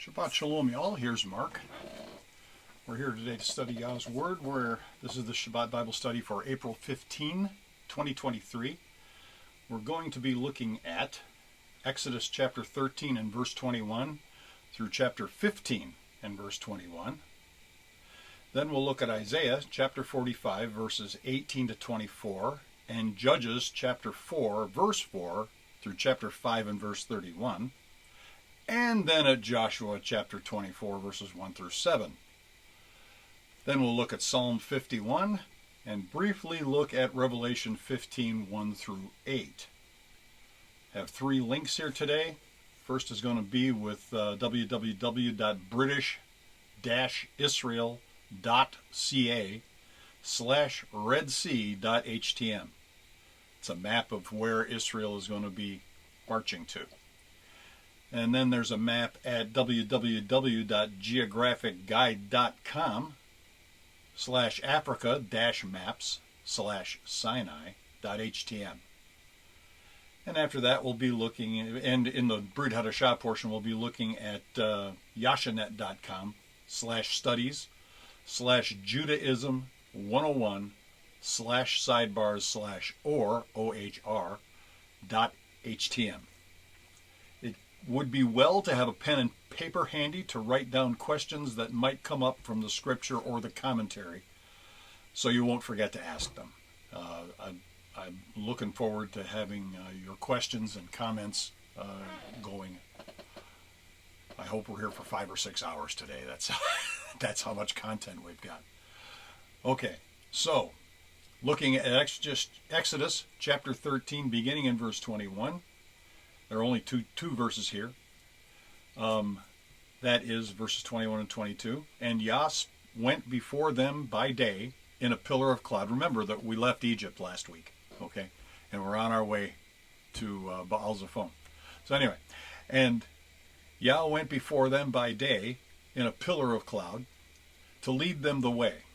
Shabbat Shalom, y'all. Here's Mark. We're here today to study Yah's Word. This is the Shabbat Bible study for April 15, 2023. We're going to be looking at Exodus chapter 13 and verse 21 through chapter 15 and verse 21. Then we'll look at Isaiah chapter 45 verses 18 to 24 and Judges chapter 4 verse 4 through chapter 5 and verse 31. And then at Joshua chapter 24 verses 1 through 7. Then we'll look at Psalm 51 and briefly look at Revelation 15, 1 through 8. Have three links here today. First is going to be with www.british-israel.ca/redsea.htm. It's a map of where Israel is going to be marching to. And then there's a map at www.geographic-guide.com/Africa-maps/Sinai.htm. And after that we'll be looking, and in the B'rith Chadashah portion we'll be looking at yashanet.com/studies/sidebars/or.htm. It would be well to have a pen and paper handy to write down questions that might come up from the scripture or the commentary, so you won't forget to ask them. I'm looking forward to having your questions and comments going. I hope we're here for 5 or 6 hours today. That's how much content we've got. Okay, so looking at Exodus chapter 13, beginning in verse 21. There are only two verses here. That is verses 21 and 22. And Yah went before them by day in a pillar of cloud. Remember that we left Egypt last week, okay? And we're on our way to Baal Zephon. So anyway, and Yah went before them by day in a pillar of cloud to lead them the way,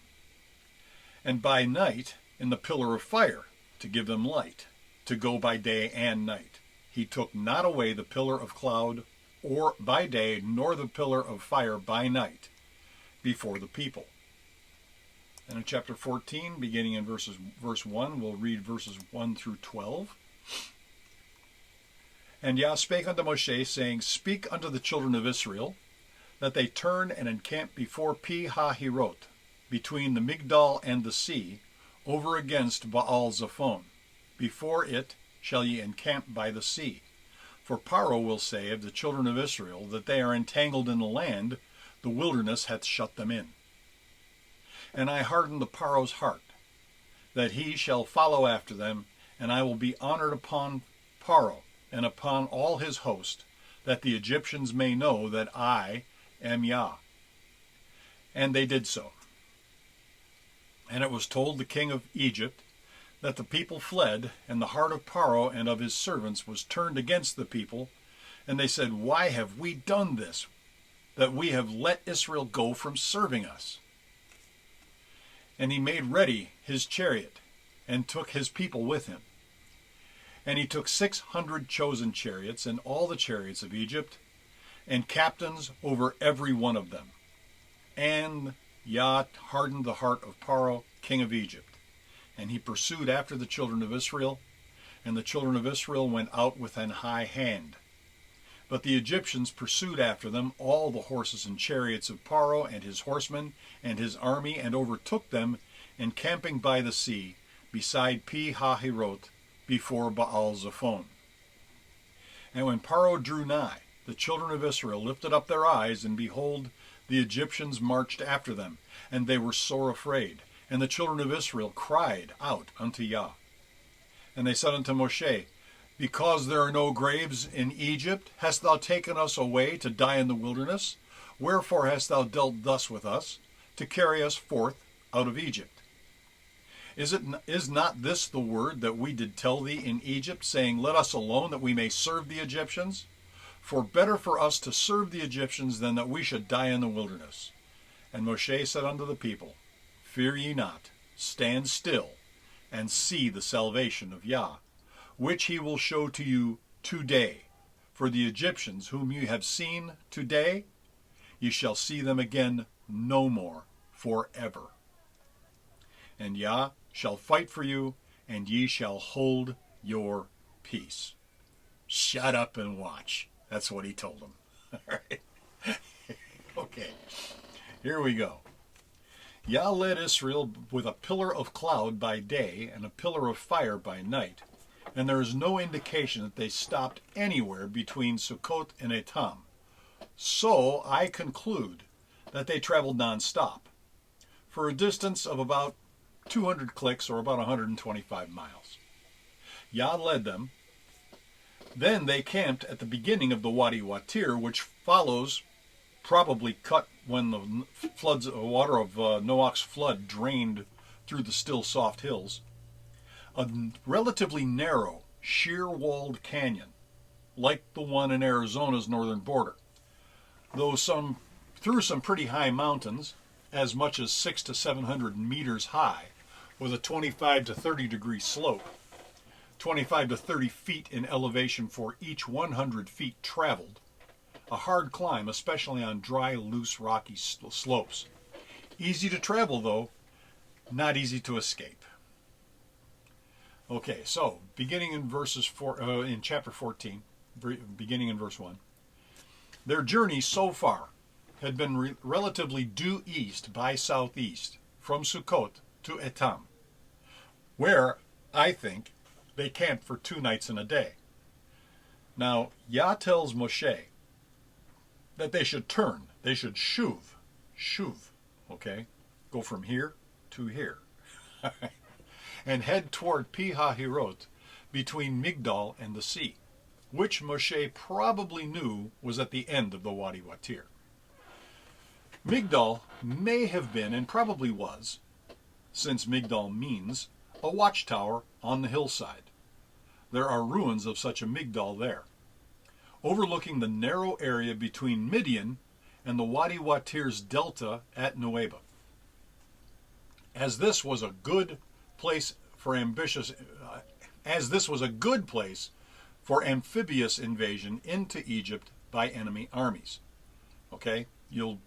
and by night in the pillar of fire to give them light, to go by day and night. He took not away the pillar of cloud or by day, nor the pillar of fire by night before the people. And in chapter 14, beginning in verse 1, we'll read verses 1 through 12. And Yah spake unto Moshe, saying, Speak unto the children of Israel, that they turn and encamp before Pi-hahiroth, between the Migdal and the sea, over against Baal Zephon. Before it shall ye encamp by the sea. For Paro will say of the children of Israel that they are entangled in the land, the wilderness hath shut them in. And I harden the Paro's heart, that he shall follow after them, and I will be honored upon Paro and upon all his host, that the Egyptians may know that I am Yah. And they did so. And it was told the king of Egypt that the people fled, and the heart of Paro and of his servants was turned against the people. And they said, Why have we done this, that we have let Israel go from serving us? And he made ready his chariot, and took his people with him. And he took 600 chosen chariots, and all the chariots of Egypt, and captains over every one of them. And Yah hardened the heart of Paro, king of Egypt. And he pursued after the children of Israel, and the children of Israel went out with an high hand. But the Egyptians pursued after them all the horses and chariots of Paro and his horsemen and his army, and overtook them, encamping by the sea, beside Pi-hahiroth, before Baal Zephon. And when Paro drew nigh, the children of Israel lifted up their eyes, and behold, the Egyptians marched after them, and they were sore afraid. And the children of Israel cried out unto Yah. And they said unto Moshe, Because there are no graves in Egypt, hast thou taken us away to die in the wilderness? Wherefore hast thou dealt thus with us, to carry us forth out of Egypt? Is not this the word that we did tell thee in Egypt, saying, Let us alone, that we may serve the Egyptians? For better for us to serve the Egyptians than that we should die in the wilderness. And Moshe said unto the people, Fear ye not, stand still, and see the salvation of Yah, which he will show to you today. For the Egyptians whom you have seen today, ye shall see them again no more forever. And Yah shall fight for you, and ye shall hold your peace. Shut up and watch. That's what he told them. All right. Okay, here we go. Yah led Israel with a pillar of cloud by day and a pillar of fire by night, and there is no indication that they stopped anywhere between Sukkot and Etam. So I conclude that they traveled non-stop for a distance of about 200 clicks, or about 125 miles. Yah led them. Then they camped at the beginning of the Wadi Watir, which follows, probably cut when the water of Noach's flood drained through the still soft hills, a relatively narrow, sheer-walled canyon, like the one in Arizona's northern border, though through some pretty high mountains, as much as 600 to 700 meters high, with a 25 to 30 degree slope, 25 to 30 feet in elevation for each 100 feet traveled. A hard climb, especially on dry, loose, rocky slopes. Easy to travel, though, not easy to escape. Okay, so beginning in in chapter 14, beginning in verse 1, their journey so far had been relatively due east by southeast from Sukkot to Etam, where I think they camped for 2 nights and a day. Now, Yah tells Moshe that they should turn, they should shuv, okay? Go from here to here. And head toward Pi-hahirot, between Migdal and the sea, which Moshe probably knew was at the end of the Wadi Watir. Migdal may have been, and probably was, since Migdal means a watchtower on the hillside. There are ruins of such a Migdal there, overlooking the narrow area between Midian and the Wadi Watir's delta at Nueba. As this was a good place for amphibious invasion into Egypt by enemy armies. Okay, we're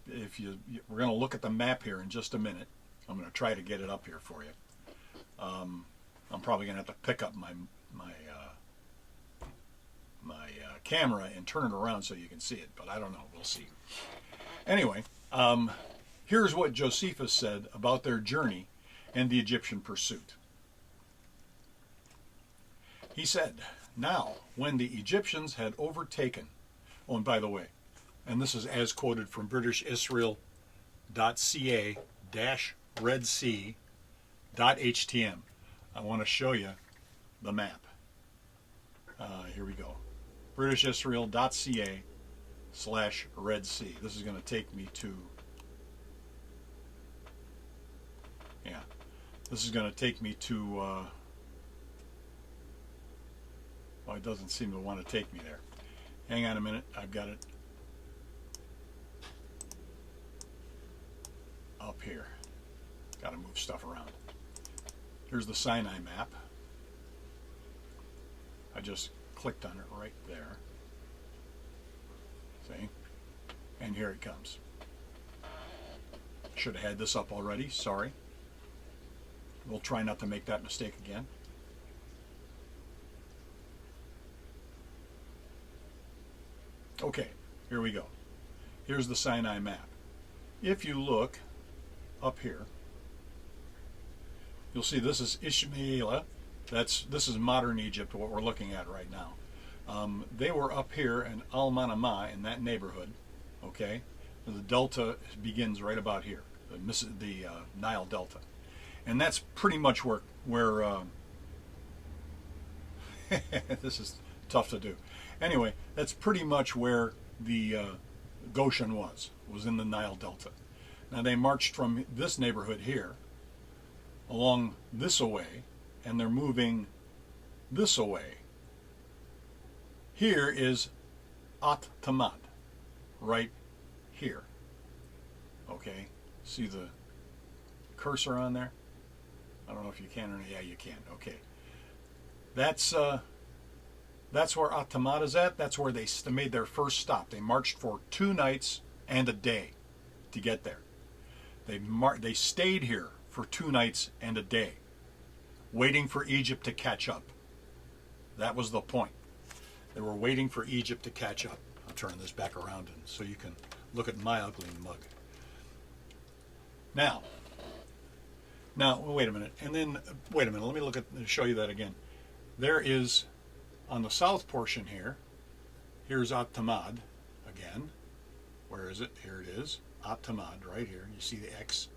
going to look at the map here in just a minute. I'm going to try to get it up here for you. I'm probably going to have to pick up my camera and turn it around so you can see it, but I don't know. We'll see. Anyway, here's what Josephus said about their journey and the Egyptian pursuit. He said, "Now, when the Egyptians had overtaken," oh, and by the way, and this is as quoted from britishisrael.ca-redsea.htm. I want to show you the map. Here we go. britishisrael.ca/Red Sea. This is going to take me to, well, it doesn't seem to want to take me there. Hang on a minute, I've got it up here. Got to move stuff around. Here's the Sinai map. I just clicked on it right there. See? And here it comes. Should have had this up already, sorry. We'll try not to make that mistake again. Okay, here we go. Here's the Sinai map. If you look up here, you'll see this is Ishmael. This is modern Egypt, what we're looking at right now. They were up here in Al-Manamah, in that neighborhood. Okay, the delta begins right about here, the Nile Delta, and that's pretty much where this is tough to do. Anyway, that's pretty much where the Goshen was in the Nile Delta. Now they marched from this neighborhood here along this away, and they're moving this away. Here is At Tamad, right here. Okay, see the cursor on there? I don't know if you can or not. Yeah, you can. Okay, that's where At Tamad is at. That's where they made their first stop. They marched for 2 nights and a day to get there. They stayed here for 2 nights and a day, waiting for Egypt to catch up. That was the point. They were waiting for Egypt to catch up. I'll turn this back around so you can look at my ugly mug. Now, wait a minute. And then, wait a minute. Let me show you that again. There is, on the south portion here, here's At-Tamad again. Where is it? Here it is. At-Tamad, right here. You see the X.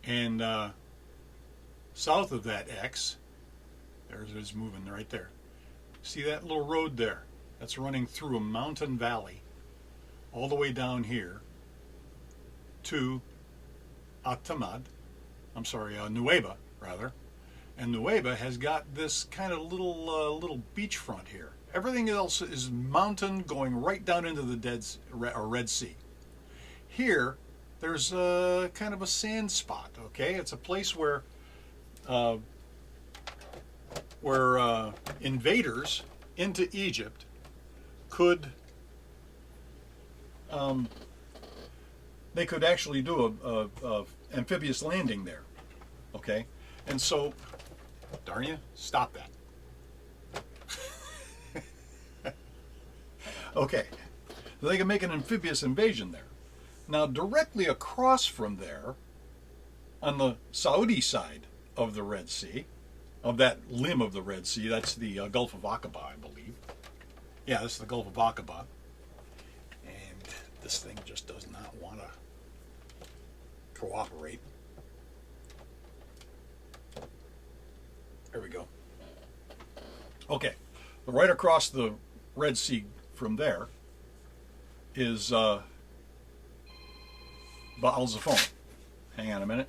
And south of that X, it's moving right there. See that little road there? That's running through a mountain valley all the way down here to At-Tamad. I'm sorry, Nueva, rather. And Nueva has got this kind of little beachfront here. Everything else is mountain going right down into the Red Sea. Here, there's kind of a sand spot, okay? It's a place where invaders into Egypt could they could actually do a amphibious landing there, okay? And so, darn you, stop that. Okay, so they can make an amphibious invasion there. Now, directly across from there, on the Saudi side of the Red Sea, of that limb of the Red Sea, that's the Gulf of Aqaba, I believe. Yeah, this is the Gulf of Aqaba. And this thing just does not want to cooperate. There we go. Okay, right across the Red Sea from there is Baal Zephon. Hang on a minute.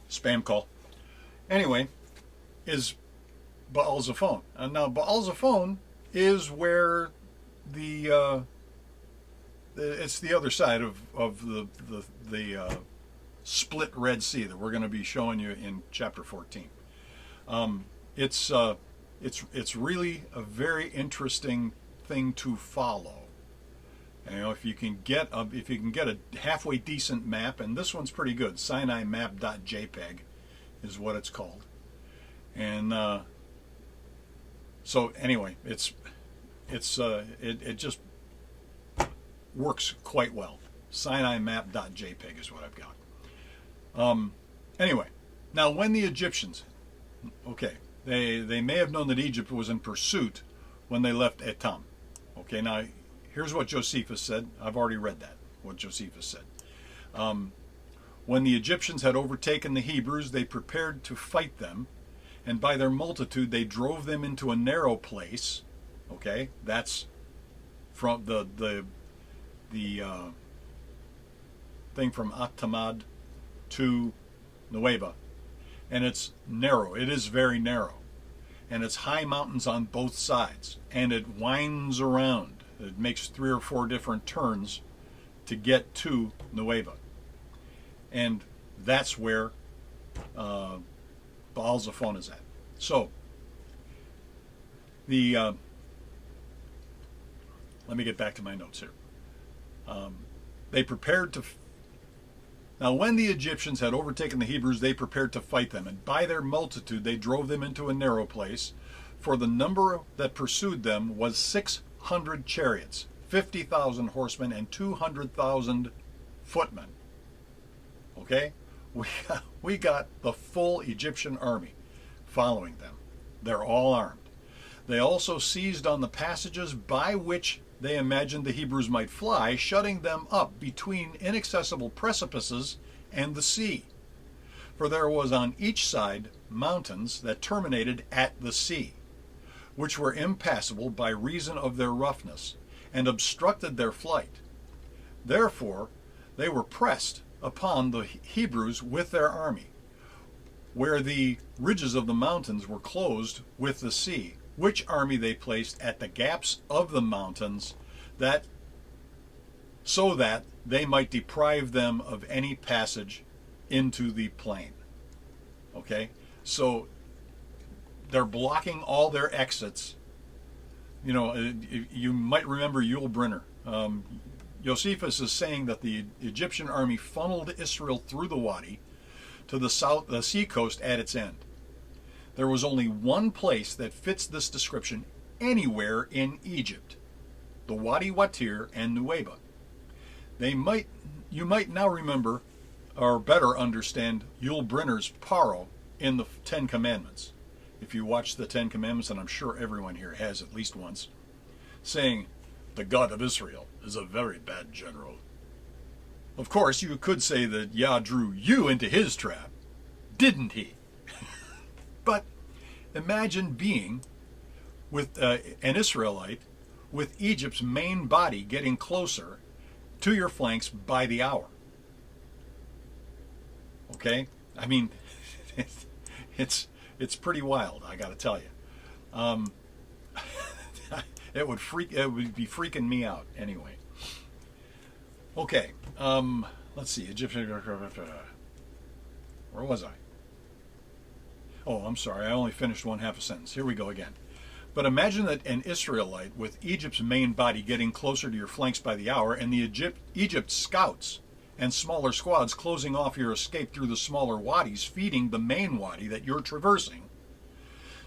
Spam call. Anyway, is Baal Zephon. And now Baal Zephon is where it's the other side of the split Red Sea that we're going to be showing you in chapter 14. It's really a very interesting thing to follow. You know, if you can get a halfway decent map, and this one's pretty good, SinaiMap.jpg is what it's called. And so anyway, it just works quite well. SinaiMap.jpg is what I've got. Anyway, now when the Egyptians, okay, they may have known that Egypt was in pursuit when they left Etam. Okay, now here's what Josephus said. I've already read that, what Josephus said. When the Egyptians had overtaken the Hebrews, they prepared to fight them, and by their multitude they drove them into a narrow place. Okay, that's from the thing from At-Tamad to Nueva. And it's narrow. It is very narrow. And it's high mountains on both sides. And it winds around. It makes 3 or 4 different turns to get to Nueva. And that's where Baal Zephon is at. So, let me get back to my notes here. They prepared to... Now, when the Egyptians had overtaken the Hebrews, they prepared to fight them, and by their multitude they drove them into a narrow place, for the number that pursued them was 600 chariots, 50,000 horsemen, and 200,000 footmen. Okay? We got the full Egyptian army following them. They're all armed. They also seized on the passages by which they imagined the Hebrews might fly, shutting them up between inaccessible precipices and the sea. For there was on each side mountains that terminated at the sea, which were impassable by reason of their roughness, and obstructed their flight. Therefore they were pressed upon the Hebrews with their army, where the ridges of the mountains were closed with the sea, which army they placed at the gaps of the mountains, so that they might deprive them of any passage into the plain. Okay? So they're blocking all their exits You might remember Yul Brynner. Josephus is saying that the Egyptian army funneled Israel through the Wadi to the sea coast at its end. There was only one place that fits this description anywhere in Egypt: the Wadi Watir and Nuweiba. You might now remember or better understand Yul Brynner's paro in the Ten Commandments. If you watch the Ten Commandments, and I'm sure everyone here has at least once, saying, "The God of Israel is a very bad general." Of course, you could say that Yah drew you into his trap, didn't he? But imagine being with an Israelite with Egypt's main body getting closer to your flanks by the hour. Okay? I mean, it's pretty wild, I got to tell you. It would be freaking me out anyway. Okay, let's see. Egyptian. Where was I? Oh, I'm sorry. I only finished one half a sentence. Here we go again. But imagine that an Israelite with Egypt's main body getting closer to your flanks by the hour, and the Egypt scouts and smaller squads closing off your escape through the smaller wadis, feeding the main wadi that you're traversing,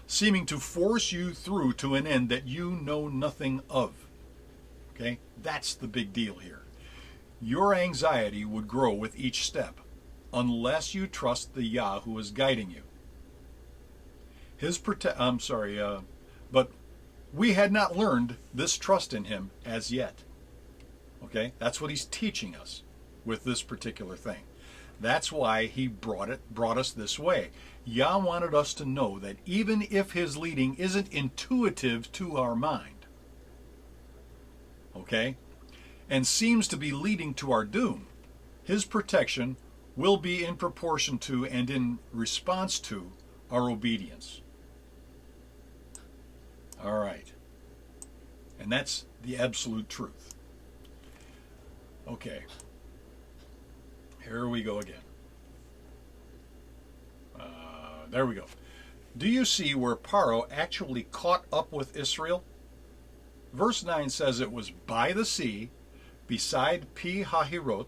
seeming to force you through to an end that you know nothing of. Okay? That's the big deal here. Your anxiety would grow with each step, unless you trust the Yah who is guiding you. But we had not learned this trust in him as yet. Okay? That's what he's teaching us with this particular thing. That's why he brought us this way. Yah wanted us to know that even if his leading isn't intuitive to our mind, okay, and seems to be leading to our doom, his protection will be in proportion to and in response to our obedience. All right. And that's the absolute truth. Okay. Here we go again. There we go. Do you see where Paro actually caught up with Israel? Verse 9 says it was by the sea, beside Pi-Hahirot,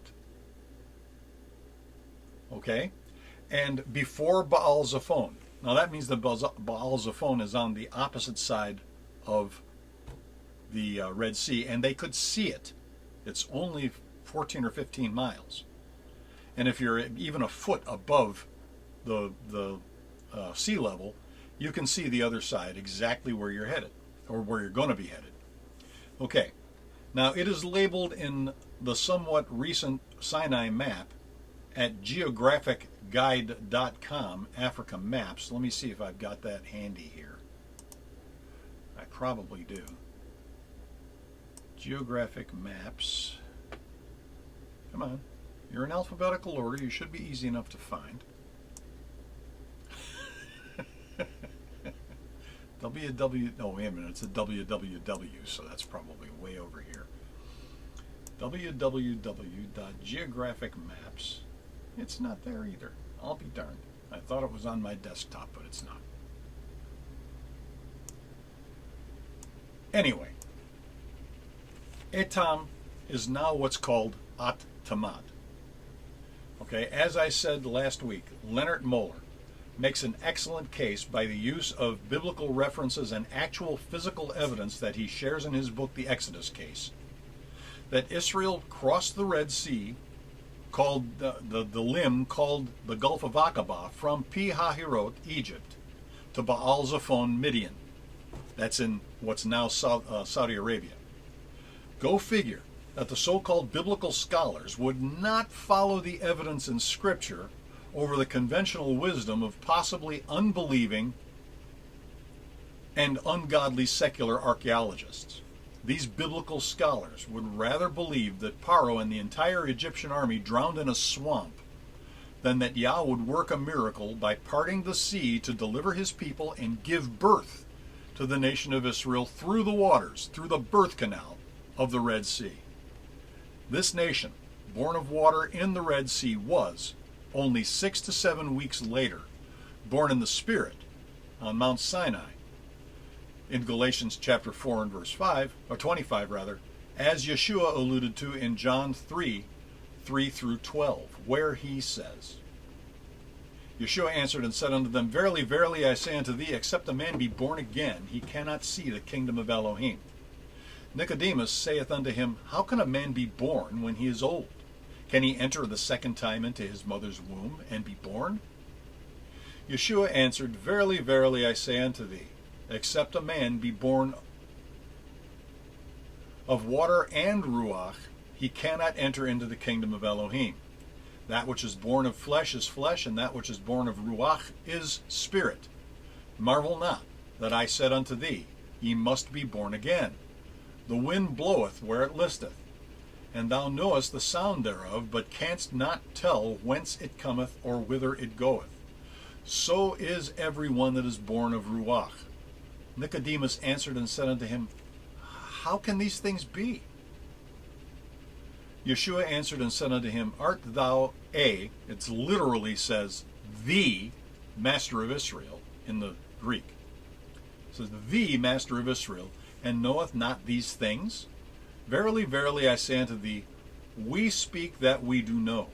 okay, and before Baal-Zephon. Now that means that Baal-Zephon is on the opposite side of the Red Sea, and they could see it. It's only 14 or 15 miles. And if you're even a foot above the sea level, you can see the other side, exactly where you're headed, or where you're going to be headed. Okay, now it is labeled in the somewhat recent Sinai map at geographicguide.com, Africa Maps. Let me see if I've got that handy here. I probably do. Geographic Maps. Come on. You're in alphabetical order. You should be easy enough to find. Oh, wait a minute. It's a www, so that's probably way over here. www.geographicmaps. It's not there either. I'll be darned. I thought it was on my desktop, but it's not. Anyway, Etam is now what's called At Tamad. Okay, as I said last week, Leonard Moeller makes an excellent case by the use of biblical references and actual physical evidence that he shares in his book, The Exodus Case, that Israel crossed the Red Sea, called the limb called the Gulf of Aqaba, from Pi-Hahirot, Egypt, to Baal-Zephon, Midian. That's in what's now Saudi Arabia. Go figure that the so-called biblical scholars would not follow the evidence in Scripture over the conventional wisdom of possibly unbelieving and ungodly secular archaeologists. These biblical scholars would rather believe that Paro and the entire Egyptian army drowned in a swamp than that Yah would work a miracle by parting the sea to deliver his people and give birth to the nation of Israel through the waters, through the birth canal of the Red Sea. This nation, born of water in the Red Sea, was, only 6 to 7 weeks later, born in the Spirit on Mount Sinai, in Galatians chapter 4 and verse 5, or 25 rather, as Yeshua alluded to in John 3 through 12, where he says, Yeshua answered and said unto them, Verily, verily, I say unto thee, except a man be born again, he cannot see the kingdom of Elohim. Nicodemus saith unto him, How can a man be born when he is old? Can he enter the second time into his mother's womb and be born? Yeshua answered, Verily, verily, I say unto thee, except a man be born of water and ruach, he cannot enter into the kingdom of Elohim. That which is born of flesh is flesh, and that which is born of ruach is spirit. Marvel not that I said unto thee, Ye must be born again. The wind bloweth where it listeth, and thou knowest the sound thereof, but canst not tell whence it cometh or whither it goeth. So is every one that is born of ruach. Nicodemus answered and said unto him, How can these things be? Yeshua answered and said unto him, Art thou it literally says, the master of Israel in the Greek. It says, the master of Israel, and knoweth not these things? Verily, verily, I say unto thee, we speak that we do know,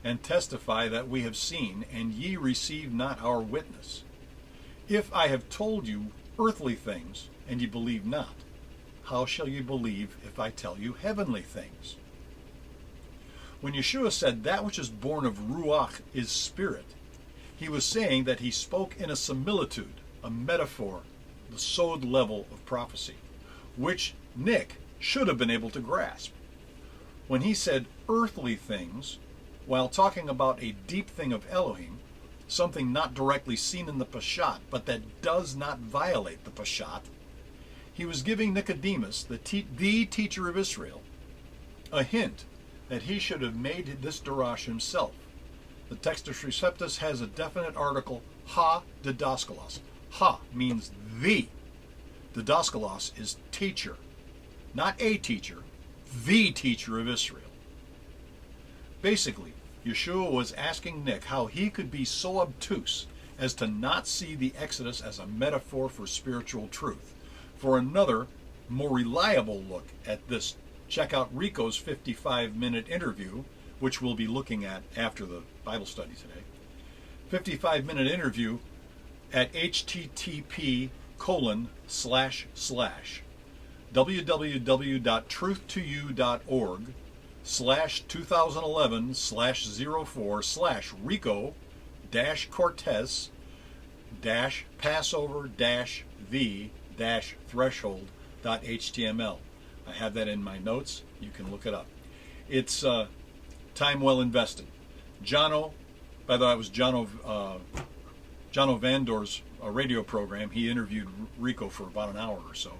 and testify that we have seen, and ye receive not our witness. If I have told you earthly things, and ye believe not, how shall ye believe if I tell you heavenly things? When Yeshua said that which is born of ruach is spirit, he was saying that he spoke in a similitude, a metaphor, the sod level of prophecy, which Nick should have been able to grasp. When he said earthly things, while talking about a deep thing of Elohim, something not directly seen in the Peshat, but that does not violate the Peshat, he was giving Nicodemus, the teacher of Israel, a hint that he should have made this darash himself. The Textus Receptus has a definite article, ha didaskalos. Ha means the. Didaskalos is teacher. Not a teacher, the teacher of Israel. Basically, Yeshua was asking Nick how he could be so obtuse as to not see the Exodus as a metaphor for spiritual truth. For another, more reliable look at this, check out Rico's 55-minute interview, which we'll be looking at after the Bible study today. 55-minute interview at http://www.truthtoyou.org/2011/Rico-Cortez-Passover-V-threshold.html. I have that in my notes. You can look it up. It's time well invested. Jono, by the way, it was Jono Vandor's radio program. He interviewed Rico for about an hour or so.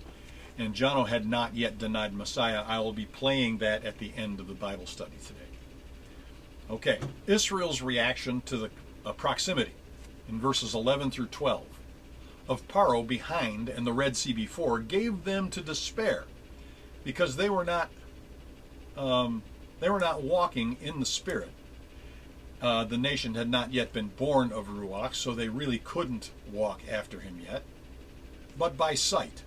And Jono had not yet denied Messiah. I will be playing that at the end of the Bible study today. Okay, Israel's reaction to the proximity in verses 11 through 12 of Paro behind and the Red Sea before gave them to despair, because they were not walking in the Spirit. The nation had not yet been born of Ruach, so they really couldn't walk after him yet, but by sight,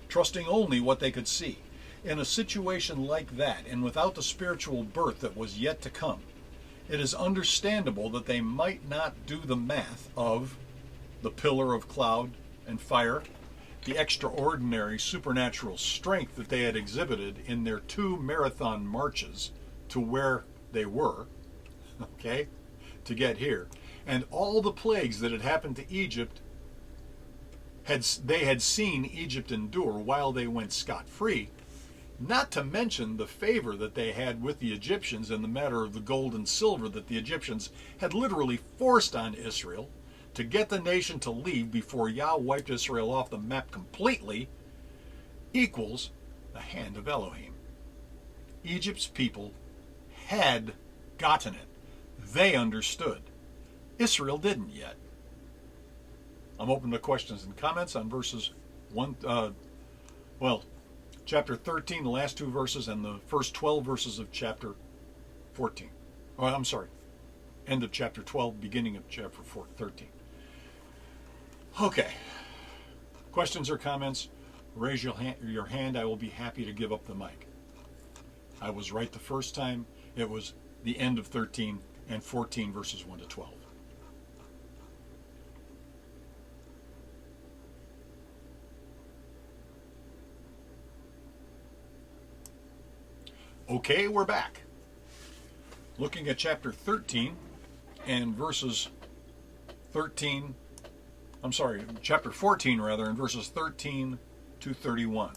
trusting only what they could see. In a situation like that, and without the spiritual birth that was yet to come, it is understandable that they might not do the math of the pillar of cloud and fire, the extraordinary supernatural strength that they had exhibited in their 2 marathon marches to where they were, okay, to get here, and all the plagues that had happened to Egypt. They had seen Egypt endure while they went scot-free, not to mention the favor that they had with the Egyptians in the matter of the gold and silver that the Egyptians had literally forced on Israel to get the nation to leave before Yah wiped Israel off the map completely, equals the hand of Elohim. Egypt's people had gotten it. They understood. Israel didn't yet. I'm open to questions and comments on verses chapter 13, the last 2 verses, and the first 12 verses of chapter 14. Oh, I'm sorry, end of chapter 12, beginning of chapter 13. Okay. Questions or comments? Raise your hand. I will be happy to give up the mic. I was right the first time. It was the end of 13 and 14 verses 1 to 12. Okay, we're back. Looking at chapter 13 and chapter 14 rather, and verses 13 to 31.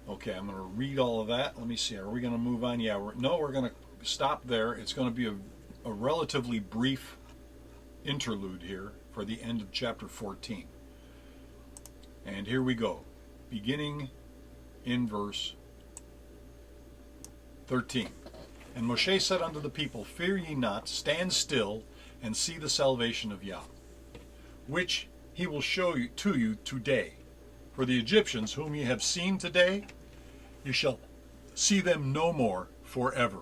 Okay, I'm going to read all of that. Let me see. Are we going to move on? Yeah, we're going to stop there. It's going to be a relatively brief interlude here for the end of chapter 14. And here we go, beginning in verse 13. And Moshe said unto the people, Fear ye not, stand still, and see the salvation of Yah, which he will show you to you today. For the Egyptians whom ye have seen today, you shall see them no more forever.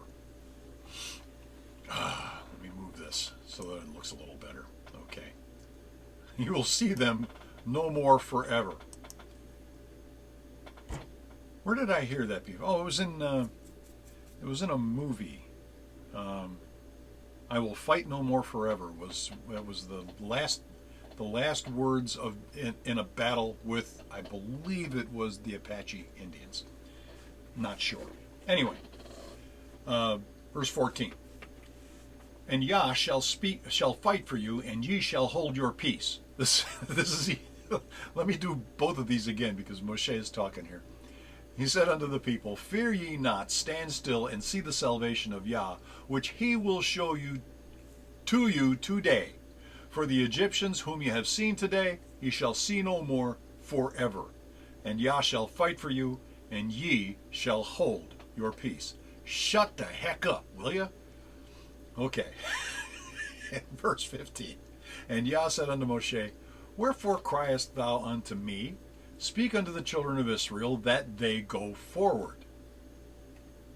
Let me move this so that it looks a little better. Okay. You will see them no more forever. Where did I hear that before? Oh, it was in a movie. I will fight no more forever was the last words in a battle with, I believe it was the Apache Indians. Not sure. Anyway, verse 14. And Yah shall fight for you, and ye shall hold your peace. This is. Let me do both of these again because Moshe is talking here. He said unto the people, Fear ye not, stand still, and see the salvation of Yah, which he will show you to you today. For the Egyptians whom ye have seen today, ye shall see no more forever. And Yah shall fight for you, and ye shall hold your peace. Shut the heck up, will ya? Okay. Verse 15. And Yah said unto Moshe, Wherefore criest thou unto me? Speak unto the children of Israel that they go forward.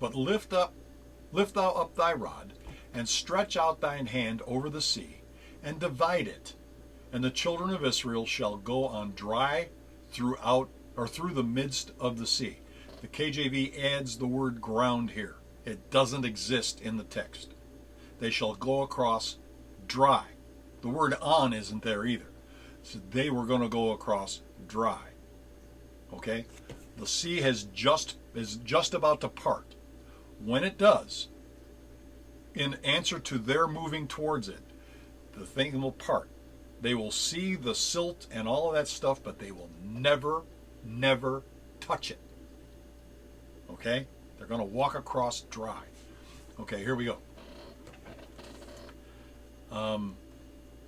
But lift thou up thy rod, and stretch out thine hand over the sea, and divide it. And the children of Israel shall go on dry through the midst of the sea. The KJV adds the word ground here. It doesn't exist in the text. They shall go across dry. The word on isn't there either. So they were going to go across dry. Okay? The sea is just about to part. When it does, in answer to their moving towards it, the thing will part. They will see the silt and all of that stuff, but they will never, never touch it. Okay? They're going to walk across dry. Okay, here we go.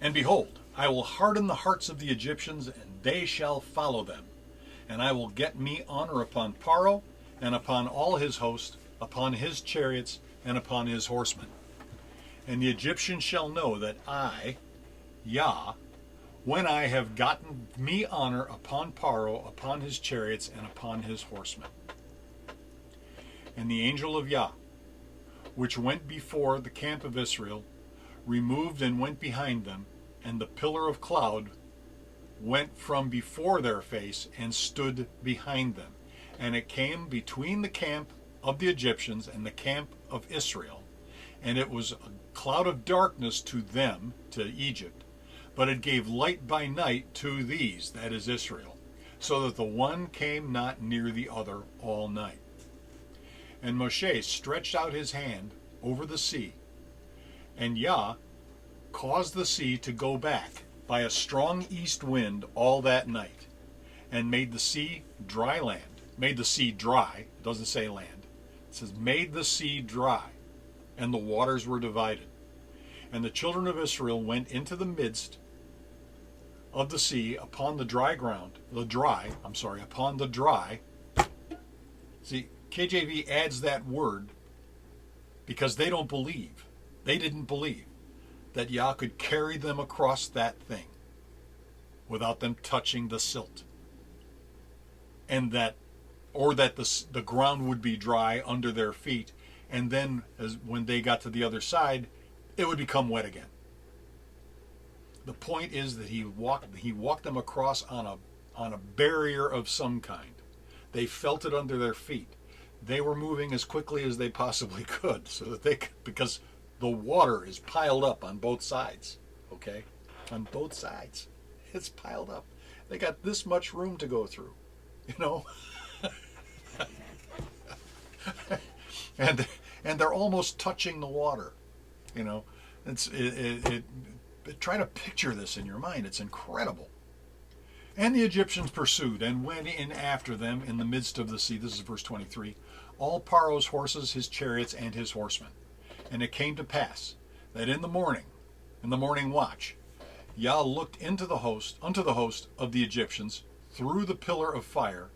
And behold, I will harden the hearts of the Egyptians, and they shall follow them. And I will get me honor upon Paro, and upon all his host, upon his chariots, and upon his horsemen. And the Egyptians shall know that I, Yah, when I have gotten me honor upon Paro, upon his chariots, and upon his horsemen. And the angel of Yah, which went before the camp of Israel, removed and went behind them, and the pillar of cloud went from before their face and stood behind them. And it came between the camp of the Egyptians and the camp of Israel. And it was a cloud of darkness to them, to Egypt, but it gave light by night to these, that is Israel, so that the one came not near the other all night. And Moshe stretched out his hand over the sea, and Yah caused the sea to go back by a strong east wind all that night, and made the sea dry land. Made the sea dry. It doesn't say land. It says made the sea dry, and the waters were divided. And the children of Israel went into the midst of the sea upon the dry ground, upon the dry. See, KJV adds that word because they don't believe. They didn't believe that Yah could carry them across that thing without them touching the silt. And that the ground would be dry under their feet, and then when they got to the other side, it would become wet again. The point is that he walked them across on a barrier of some kind. They felt it under their feet. They were moving as quickly as they possibly could, so that because the water is piled up on both sides. Okay, on both sides, it's piled up. They got this much room to go through, you know. and they're almost touching the water, you know. Try to picture this in your mind. It's incredible. And the Egyptians pursued and went in after them in the midst of the sea. This is verse 23. All Paro's horses, his chariots, and his horsemen. And it came to pass that in the morning watch, Yah looked unto the host of the Egyptians through the pillar of fire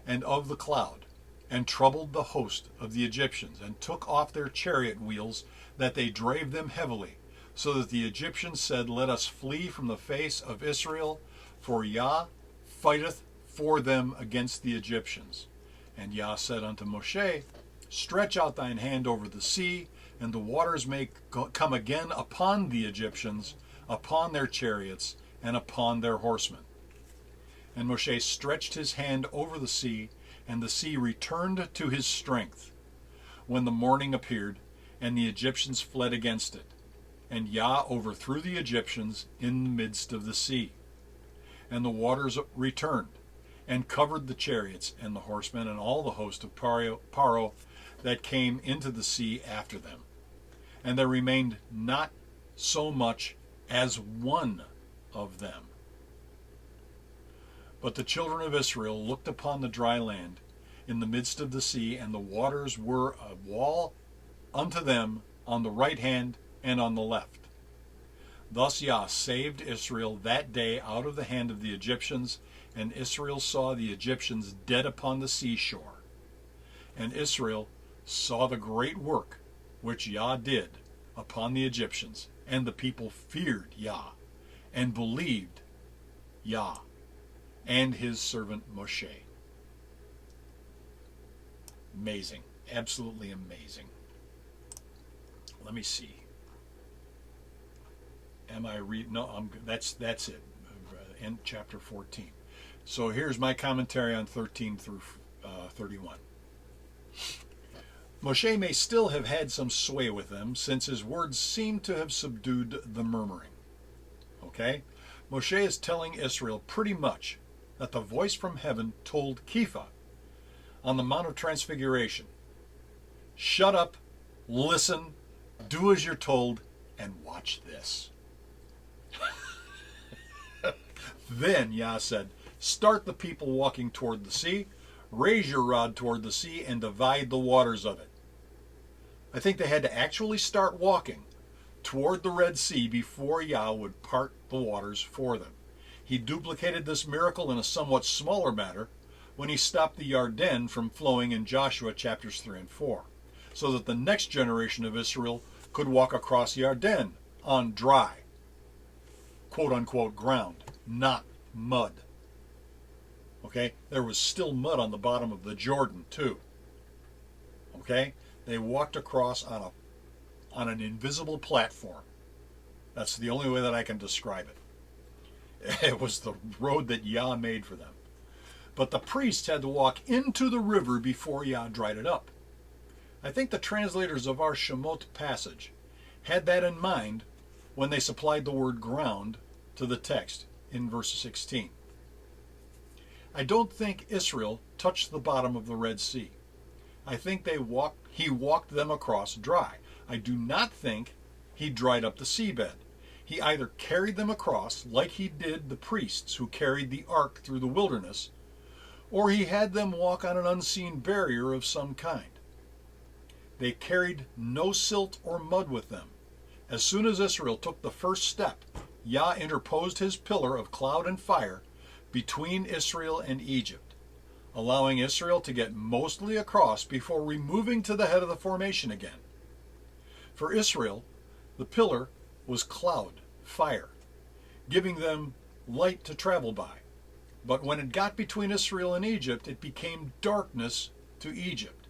and of the cloud, and troubled the host of the Egyptians, and took off their chariot wheels, that they drave them heavily, so that the Egyptians said, Let us flee from the face of Israel, for Yah fighteth for them against the Egyptians. And Yah said unto Moshe, Stretch out thine hand over the sea, and the waters may come again upon the Egyptians, upon their chariots, and upon their horsemen. And Moshe stretched his hand over the sea, and the sea returned to his strength, when the morning appeared, and the Egyptians fled against it. And Yah overthrew the Egyptians in the midst of the sea. And the waters returned, and covered the chariots and the horsemen, and all the host of Paro that came into the sea after them. And there remained not so much as one of them. But the children of Israel looked upon the dry land in the midst of the sea, and the waters were a wall unto them on the right hand and on the left. Thus Yah saved Israel that day out of the hand of the Egyptians, and Israel saw the Egyptians dead upon the seashore. And Israel saw the great work which Yah did upon the Egyptians, and the people feared Yah, and believed Yah and his servant Moshe. Amazing. Absolutely amazing. Let me see. Am I reading? No, that's it. End chapter 14. So here's my commentary on 13 through 31. Moshe may still have had some sway with them, since his words seem to have subdued the murmuring. Okay? Moshe is telling Israel pretty much that the voice from heaven told Kepha on the Mount of Transfiguration, shut up, listen, do as you're told, and watch this. Then Yah said, start the people walking toward the sea, raise your rod toward the sea, and divide the waters of it. I think they had to actually start walking toward the Red Sea before Yah would part the waters for them. He duplicated this miracle in a somewhat smaller matter when he stopped the Yarden from flowing in Joshua chapters 3 and 4, so that the next generation of Israel could walk across Yarden on dry, quote-unquote, ground, not mud. Okay? There was still mud on the bottom of the Jordan, too. Okay? They walked across on an invisible platform. That's the only way that I can describe it. It was the road that Yah made for them. But the priests had to walk into the river before Yah dried it up. I think the translators of our Shemot passage had that in mind when they supplied the word ground to the text in verse 16. I don't think Israel touched the bottom of the Red Sea. I think he walked them across dry. I do not think he dried up the seabed. He either carried them across like he did the priests who carried the ark through the wilderness, or he had them walk on an unseen barrier of some kind. They carried no silt or mud with them. As soon as Israel took the first step, Yah interposed his pillar of cloud and fire between Israel and Egypt, allowing Israel to get mostly across before removing to the head of the formation again. For Israel, the pillar was cloud, fire, giving them light to travel by. But when it got between Israel and Egypt, it became darkness to Egypt.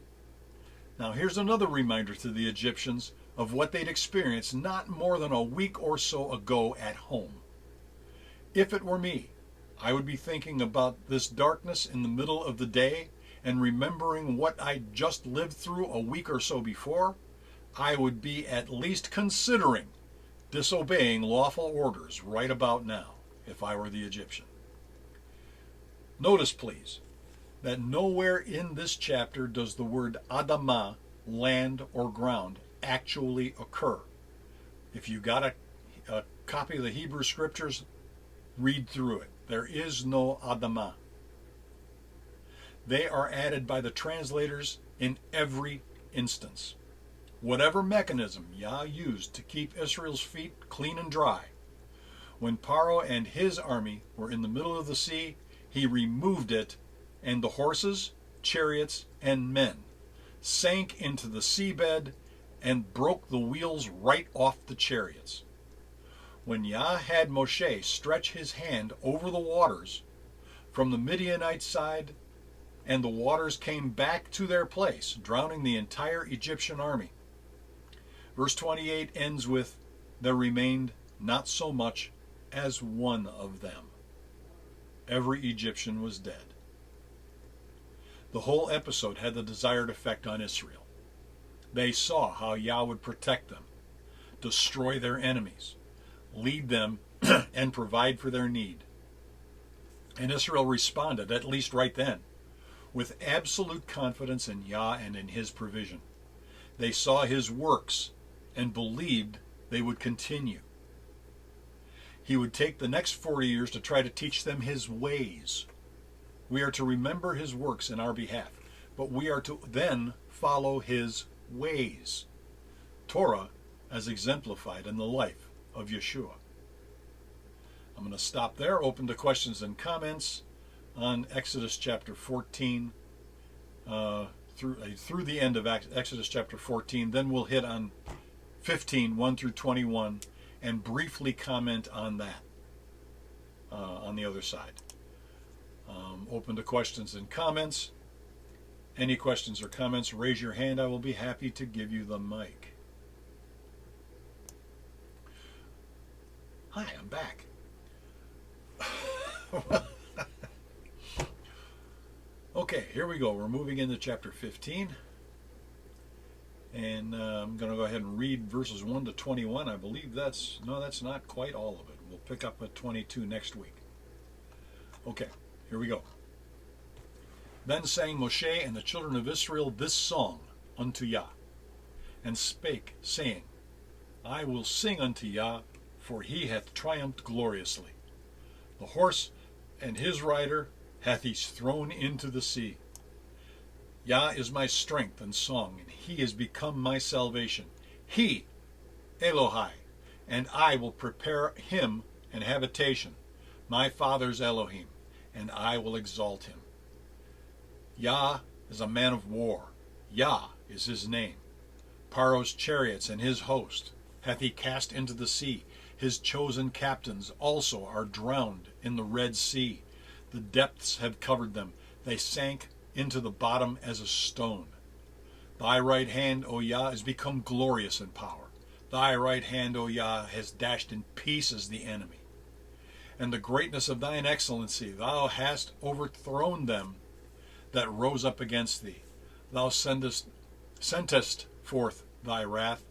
Now here's another reminder to the Egyptians of what they'd experienced not more than a week or so ago at home. If it were me, I would be thinking about this darkness in the middle of the day and remembering what I just lived through a week or so before. I would be at least considering disobeying lawful orders right about now if I were the Egyptian. Notice, please, that nowhere in this chapter does the word Adamah, land or ground, actually occur. If you got a copy of the Hebrew Scriptures, read through it. There is no Adamah. They are added by the translators in every instance. Whatever mechanism Yah used to keep Israel's feet clean and dry, when Paro and his army were in the middle of the sea, he removed it, and the horses, chariots, and men sank into the seabed and broke the wheels right off the chariots. When Yah had Moshe stretch his hand over the waters from the Midianite side, and the waters came back to their place, drowning the entire Egyptian army. Verse 28 ends with, there remained not so much as one of them. Every Egyptian was dead. The whole episode had the desired effect on Israel. They saw how Yah would protect them, destroy their enemies, lead them, and provide for their need. And Israel responded, at least right then, with absolute confidence in Yah and in his provision. They saw his works and believed they would continue. He would take the next 40 years to try to teach them his ways. We are to remember his works in our behalf, but we are to then follow his ways. Torah as exemplified in the life of Yeshua. I'm going to stop there, open to questions and comments on Exodus chapter 14 through the end of Exodus chapter 14. Then we'll hit on 15, 1 through 21, and briefly comment on that on the other side. Open to questions and comments. Any questions or comments, raise your hand. I will be happy to give you the mic. Hi, I'm back. Okay, here we go. We're moving into chapter 15. And I'm going to go ahead and read verses 1 to 21. I believe that's not quite all of it. We'll pick up at 22 next week. Okay, here we go. Then sang Moshe and the children of Israel this song unto Yah, and spake, saying, I will sing unto Yah, for he hath triumphed gloriously. The horse and his rider hath he thrown into the sea. Yah is my strength and song, and he is become my salvation. He, Elohai, and I will prepare him an habitation, my father's Elohim, and I will exalt him. Yah is a man of war. Yah is his name. Paro's chariots and his host hath he cast into the sea. His chosen captains also are drowned in the Red Sea. The depths have covered them. They sank into the bottom as a stone. Thy right hand, O Yah, is become glorious in power. Thy right hand, O Yah, has dashed in pieces the enemy. And the greatness of thine excellency, thou hast overthrown them that rose up against thee. Thou sentest forth thy wrath,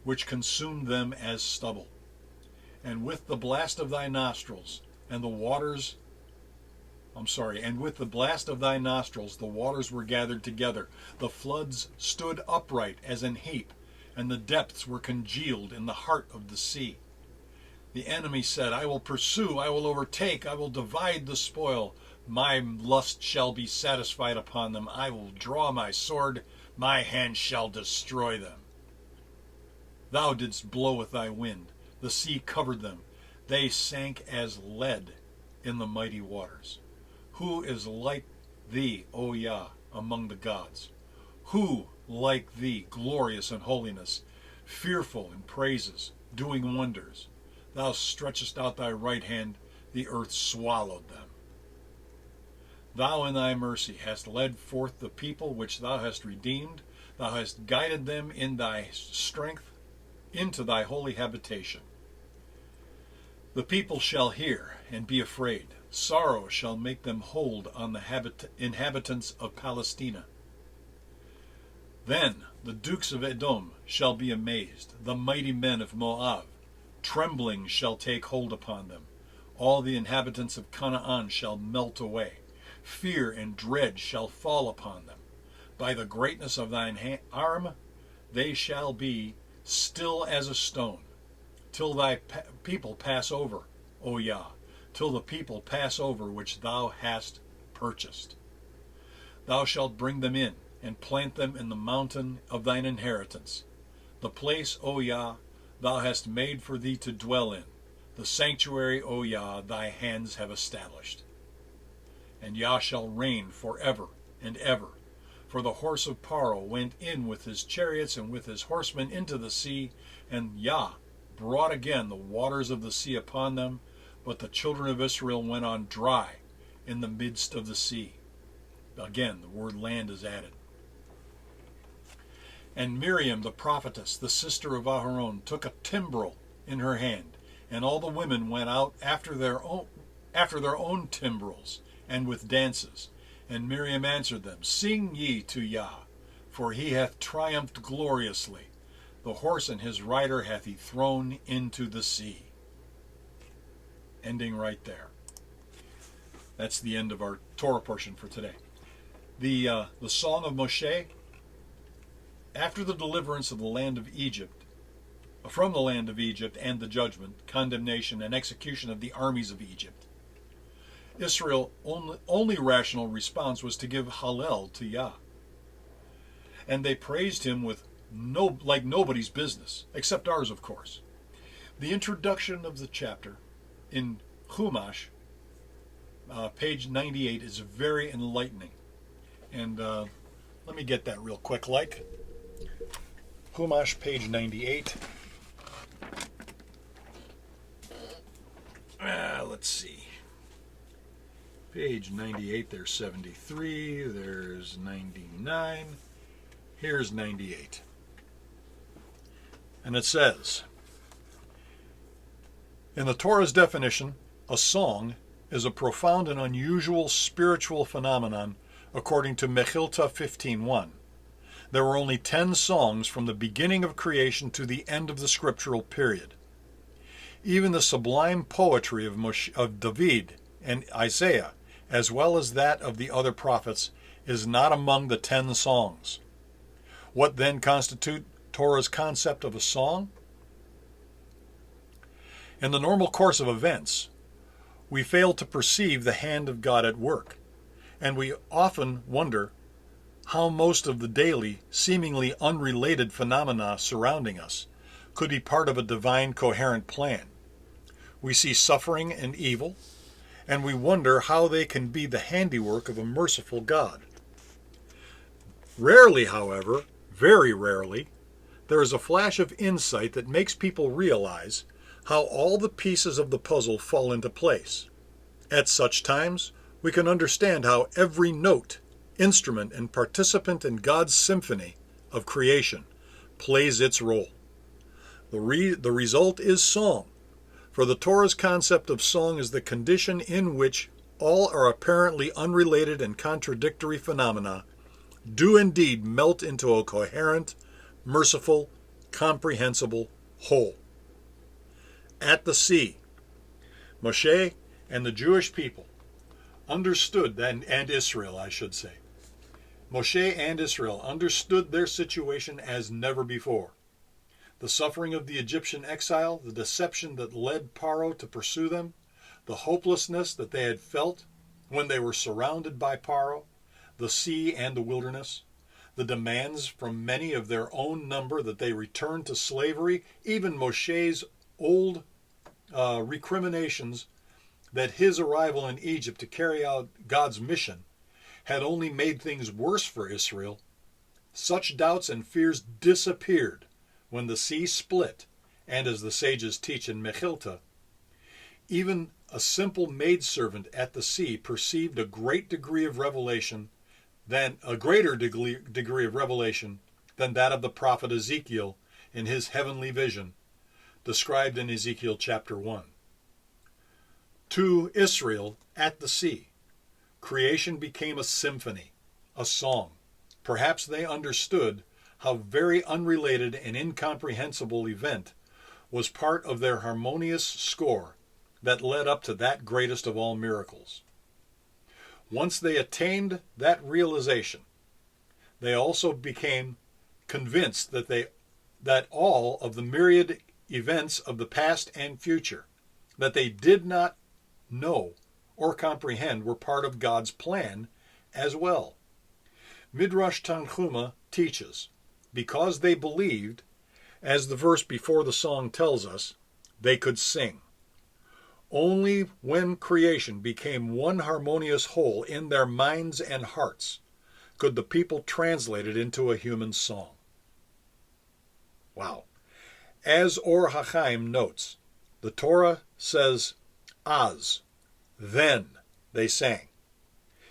which consumed them as stubble. And with the blast of thy nostrils, and with the blast of thy nostrils, the waters were gathered together. The floods stood upright as an heap, and the depths were congealed in the heart of the sea. The enemy said, I will pursue, I will overtake, I will divide the spoil. My lust shall be satisfied upon them. I will draw my sword, my hand shall destroy them. Thou didst blow with thy wind. The sea covered them. They sank as lead in the mighty waters. Who is like thee, O Yah, among the gods? Who like thee, glorious in holiness, fearful in praises, doing wonders? Thou stretchest out thy right hand, the earth swallowed them. Thou in thy mercy hast led forth the people which thou hast redeemed. Thou hast guided them in thy strength into thy holy habitation. The people shall hear and be afraid. Sorrow shall make them hold on the inhabitants of Palestina. Then the dukes of Edom shall be amazed, the mighty men of Moab. Trembling shall take hold upon them. All the inhabitants of Canaan shall melt away. Fear and dread shall fall upon them. By the greatness of thine arm they shall be still as a stone, till thy people pass over, O Yah, till the people pass over which thou hast purchased. Thou shalt bring them in, and plant them in the mountain of thine inheritance, the place, O Yah, thou hast made for thee to dwell in, the sanctuary, O Yah, thy hands have established. And Yah shall reign forever and ever. For the horse of Paro went in with his chariots and with his horsemen into the sea, and Yah brought again the waters of the sea upon them, but the children of Israel went on dry in the midst of the sea. Again, the word land is added. And Miriam the prophetess, the sister of Aharon, took a timbrel in her hand, and all the women went out after their own timbrels, and with dances. And Miriam answered them, Sing ye to Yah, for he hath triumphed gloriously. The horse and his rider hath he thrown into the sea. Ending right there. That's the end of our Torah portion for today. The Song of Moshe, after the deliverance of the land of Egypt, from the land of Egypt and the judgment, condemnation, and execution of the armies of Egypt, Israel's only rational response was to give Hallel to Yah. And they praised him with like nobody's business, except ours, of course. The introduction of the chapter in Chumash, page 98, is very enlightening. And let me get that real quick, Chumash, page 98. Let's see. Page 98, there's 73, there's 99, here's 98. And it says, in the Torah's definition, a song is a profound and unusual spiritual phenomenon according to Mechilta 15:1. There were only 10 songs from the beginning of creation to the end of the scriptural period. Even the sublime poetry of David and Isaiah, as well as that of the other prophets, is not among the 10 songs. What then constitutes Torah's concept of a song? In the normal course of events, we fail to perceive the hand of God at work, and we often wonder how most of the daily, seemingly unrelated phenomena surrounding us could be part of a divine coherent plan. We see suffering and evil, and we wonder how they can be the handiwork of a merciful God. Rarely, however, very rarely, there is a flash of insight that makes people realize how all the pieces of the puzzle fall into place. At such times, we can understand how every note, instrument, and participant in God's symphony of creation plays its role. The result is song, for the Torah's concept of song is the condition in which all our apparently unrelated and contradictory phenomena do indeed melt into a coherent, merciful, comprehensible whole. At the sea, Moshe and the Jewish people understood, and Israel, I should say. Moshe and Israel understood their situation as never before. The suffering of the Egyptian exile, the deception that led Paro to pursue them, the hopelessness that they had felt when they were surrounded by Paro, the sea and the wilderness, the demands from many of their own number that they return to slavery, even Moshe's old recriminations that his arrival in Egypt to carry out God's mission had only made things worse for Israel. Such doubts and fears disappeared when the sea split, and as the sages teach in Mechilta, even a simple maidservant at the sea perceived a greater degree of revelation than that of the prophet Ezekiel in his heavenly vision, described in Ezekiel chapter 1. To Israel at the sea, creation became a symphony, a song. Perhaps they understood how very unrelated and incomprehensible event was part of their harmonious score that led up to that greatest of all miracles. Once they attained that realization, they also became convinced that all of the myriad events of the past and future that they did not know or comprehend were part of God's plan as well. Midrash Tanchuma teaches, because they believed, as the verse before the song tells us, they could sing. Only when creation became one harmonious whole in their minds and hearts could the people translate it into a human song. Wow. As Or HaChaim notes, the Torah says, Az, then they sang,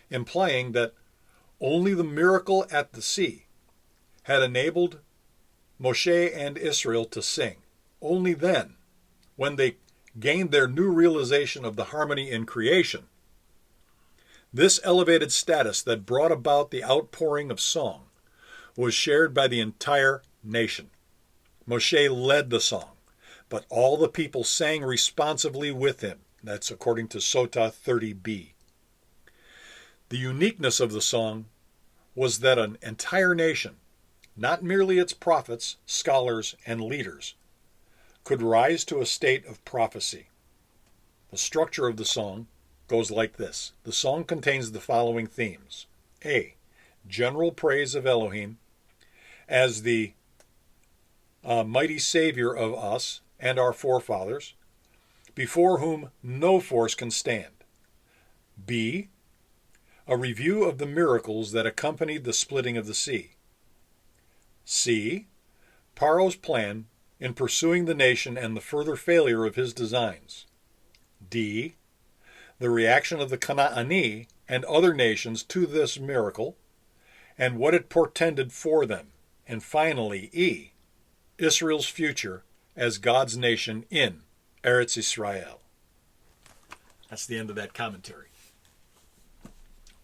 implying that only the miracle at the sea had enabled Moshe and Israel to sing. Only then, when they gained their new realization of the harmony in creation, this elevated status that brought about the outpouring of song was shared by the entire nation. Moshe led the song, but all the people sang responsively with him. That's according to Sota 30b. The uniqueness of the song was that an entire nation, not merely its prophets, scholars, and leaders, could rise to a state of prophecy. The structure of the song goes like this. The song contains the following themes. A. General praise of Elohim as the mighty Savior of us and our forefathers, before whom no force can stand. B. A review of the miracles that accompanied the splitting of the sea. C. Paro's plan in pursuing the nation and the further failure of his designs. D. The reaction of the Canaani and other nations to this miracle and what it portended for them. And finally, E. Israel's future as God's nation in Eretz Israel. That's the end of that commentary.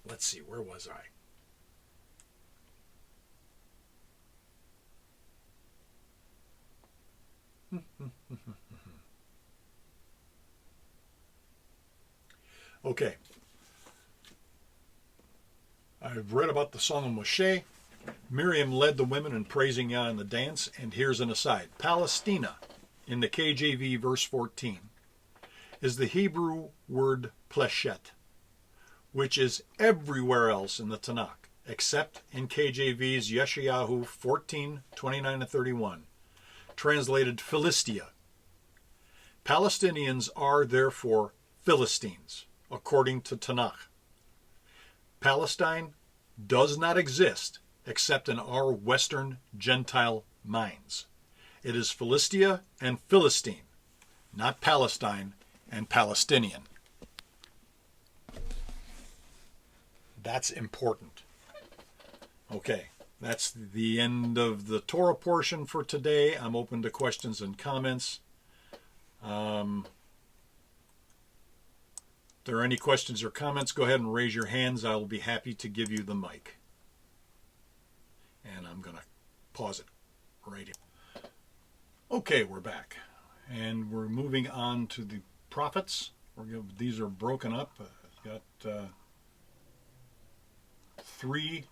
Let's see, where was I? Okay. I've read about the Song of Moshe. Miriam led the women in praising Yah in the dance, and here's an aside. Palestina, in the KJV verse 14, is the Hebrew word pleshet, which is everywhere else in the Tanakh, except in KJV's Yeshayahu 14:29-31, translated Philistia. Palestinians are therefore Philistines, according to Tanakh. Palestine does not exist except in our Western Gentile minds. It is Philistia and Philistine, not Palestine and Palestinian. That's important. Okay, that's the end of the Torah portion for today. I'm open to questions and comments. If there are any questions or comments, go ahead and raise your hands. I will be happy to give you the mic. And I'm going to pause it right here. Okay, we're back. And we're moving on to the prophets. These are broken up. I've got 3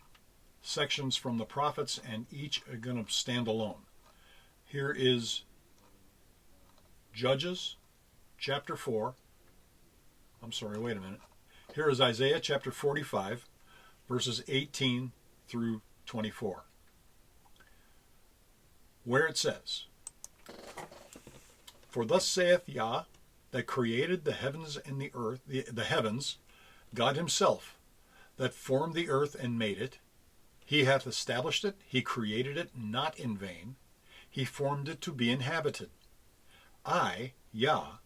sections from the prophets, and each are going to stand alone. Here is Judges chapter 4. I'm sorry, wait a minute. Here is Isaiah chapter 45, verses 18 through 24, where it says, For thus saith Yah, that created the heavens and the earth, the heavens, God himself, that formed the earth and made it. He hath established it, he created it not in vain. He formed it to be inhabited. I, Yah,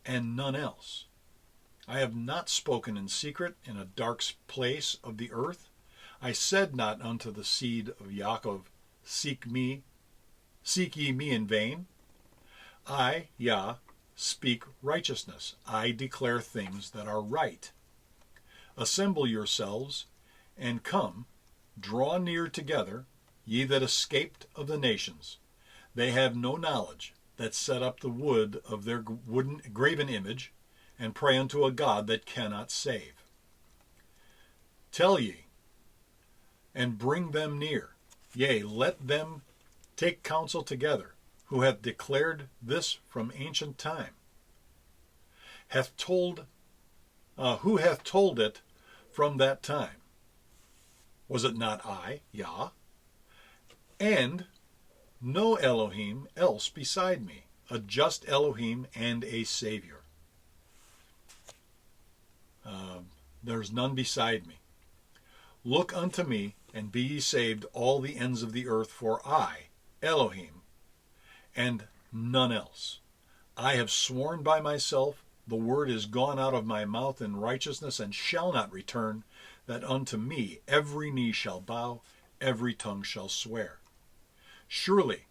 and none else. I have not spoken in secret in a dark place of the earth. I said not unto the seed of Yaakov, Seek ye me in vain. I, Yah, speak righteousness. I declare things that are right. Assemble yourselves, and come, draw near together, ye that escaped of the nations. They have no knowledge, that set up the wood of their wooden graven image, and pray unto a God that cannot save. Tell ye, and bring them near, yea, let them take counsel together, who hath declared this from ancient time. Who hath told it from that time? Was it not I, Yah? And no Elohim else beside me, a just Elohim and a Savior. There's none beside me. Look unto me, and be ye saved, all the ends of the earth, for I, Elohim, and none else. I have sworn by myself, the word is gone out of my mouth in righteousness, and shall not return, that unto me every knee shall bow, every tongue shall swear. Surely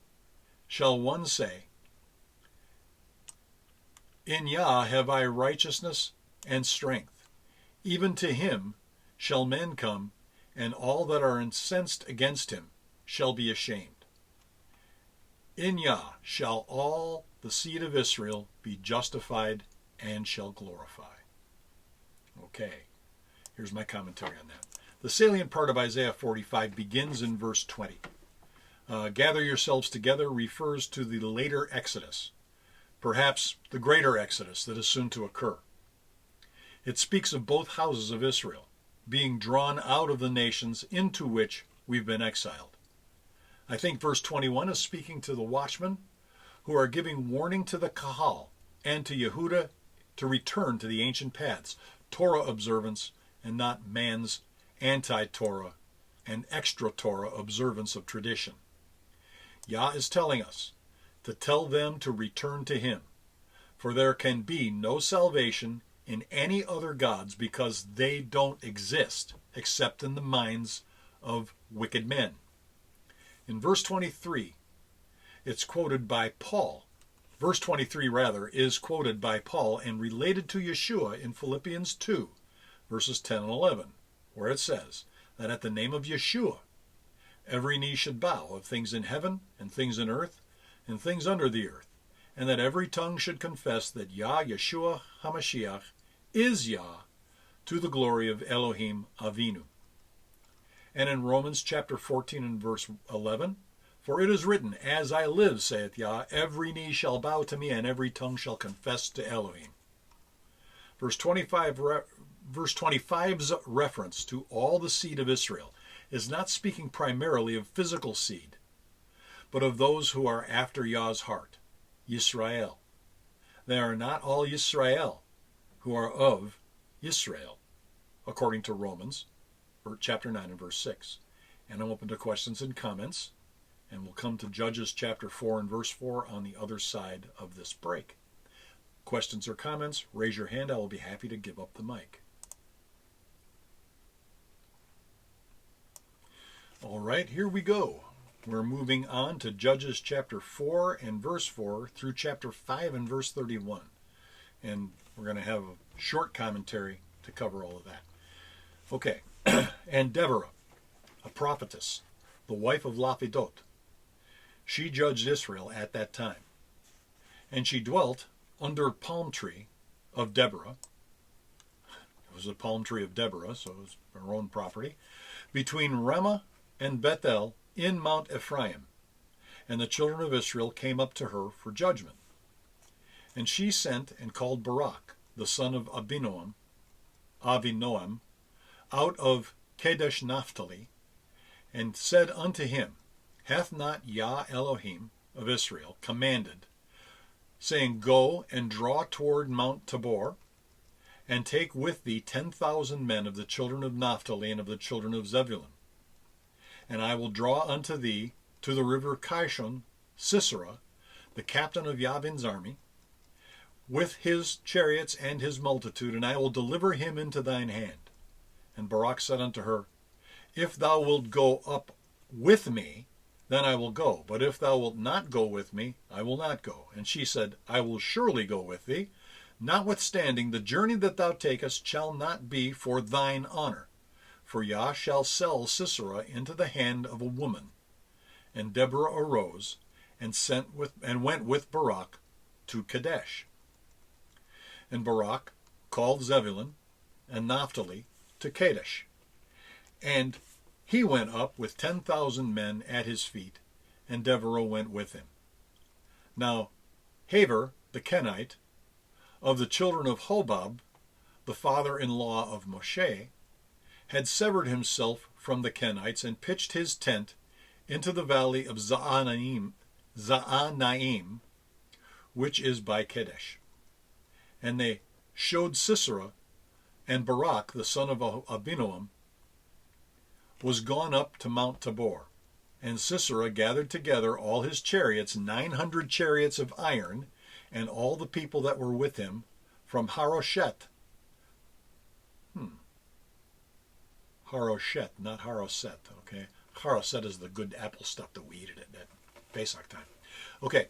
shall one say, in Yah have I righteousness and strength. Even to him shall men come, and all that are incensed against him shall be ashamed. In Yah shall all the seed of Israel be justified and shall glorify. Okay, here's my commentary on that. The salient part of Isaiah 45 begins in verse 20. Gather yourselves together refers to the later Exodus, perhaps the greater Exodus that is soon to occur. It speaks of both houses of Israel being drawn out of the nations into which we've been exiled. I think verse 21 is speaking to the watchmen who are giving warning to the Kahal and to Yehuda to return to the ancient paths, Torah observance, and not man's anti-Torah and extra-Torah observance of tradition. Yah is telling us to tell them to return to him, for there can be no salvation in any other gods because they don't exist except in the minds of wicked men. In verse 23, it's quoted by Paul. Verse 23, is quoted by Paul and related to Yeshua in Philippians 2, verses 10 and 11, where it says that at the name of Yeshua, every knee should bow, of things in heaven and things in earth and things under the earth, and that every tongue should confess that Yah, Yeshua HaMashiach, is Yah, to the glory of Elohim Avinu. And in Romans chapter 14 and verse 11, for it is written, as I live, saith Yah, every knee shall bow to me, and every tongue shall confess to Elohim. Verse 25's reference to all the seed of Israel is not speaking primarily of physical seed, but of those who are after Yah's heart, Yisrael. They are not all Yisrael who are of Yisrael, according to Romans chapter 9 and verse 6. And I'm open to questions and comments, and we'll come to Judges chapter 4 and verse 4 on the other side of this break. Questions or comments, raise your hand. I will be happy to give up the mic. All right, here we go. We're moving on to Judges chapter 4 and verse 4 through chapter 5 and verse 31. And we're going to have a short commentary to cover all of that. Okay, and Deborah, a prophetess, the wife of Lapidot, she judged Israel at that time. And she dwelt under a palm tree of Deborah. It was a palm tree of Deborah, so it was her own property, between Ramah and Bethel in Mount Ephraim. And the children of Israel came up to her for judgment. And she sent and called Barak, the son of Avinoam, out of Kadesh Naphtali, and said unto him, hath not Yah Elohim of Israel commanded, saying, go and draw toward Mount Tabor, and take with thee 10,000 men of the children of Naphtali and of the children of Zebulun. And I will draw unto thee to the river Kishon Sisera, the captain of Yavin's army, with his chariots and his multitude, and I will deliver him into thine hand. And Barak said unto her, if thou wilt go up with me, then I will go. But if thou wilt not go with me, I will not go. And she said, I will surely go with thee. Notwithstanding, the journey that thou takest shall not be for thine honor, for Yah shall sell Sisera into the hand of a woman. And Deborah arose and went with Barak to Kadesh. And Barak called Zebulun and Naphtali to Kadesh. And he went up with 10,000 men at his feet, and Deborah went with him. Now Heber the Kenite, of the children of Hobab, the father-in-law of Moshe, had severed himself from the Kenites and pitched his tent into the valley of Zaanaim, which is by Kadesh. And they showed Sisera, and Barak, the son of Abinoam, was gone up to Mount Tabor. And Sisera gathered together all his chariots, 900 chariots of iron, and all the people that were with him, from Haroshet. Haroshet, not Haroset, okay? Haroset is the good apple stuff that we eat at Pesach time. Okay,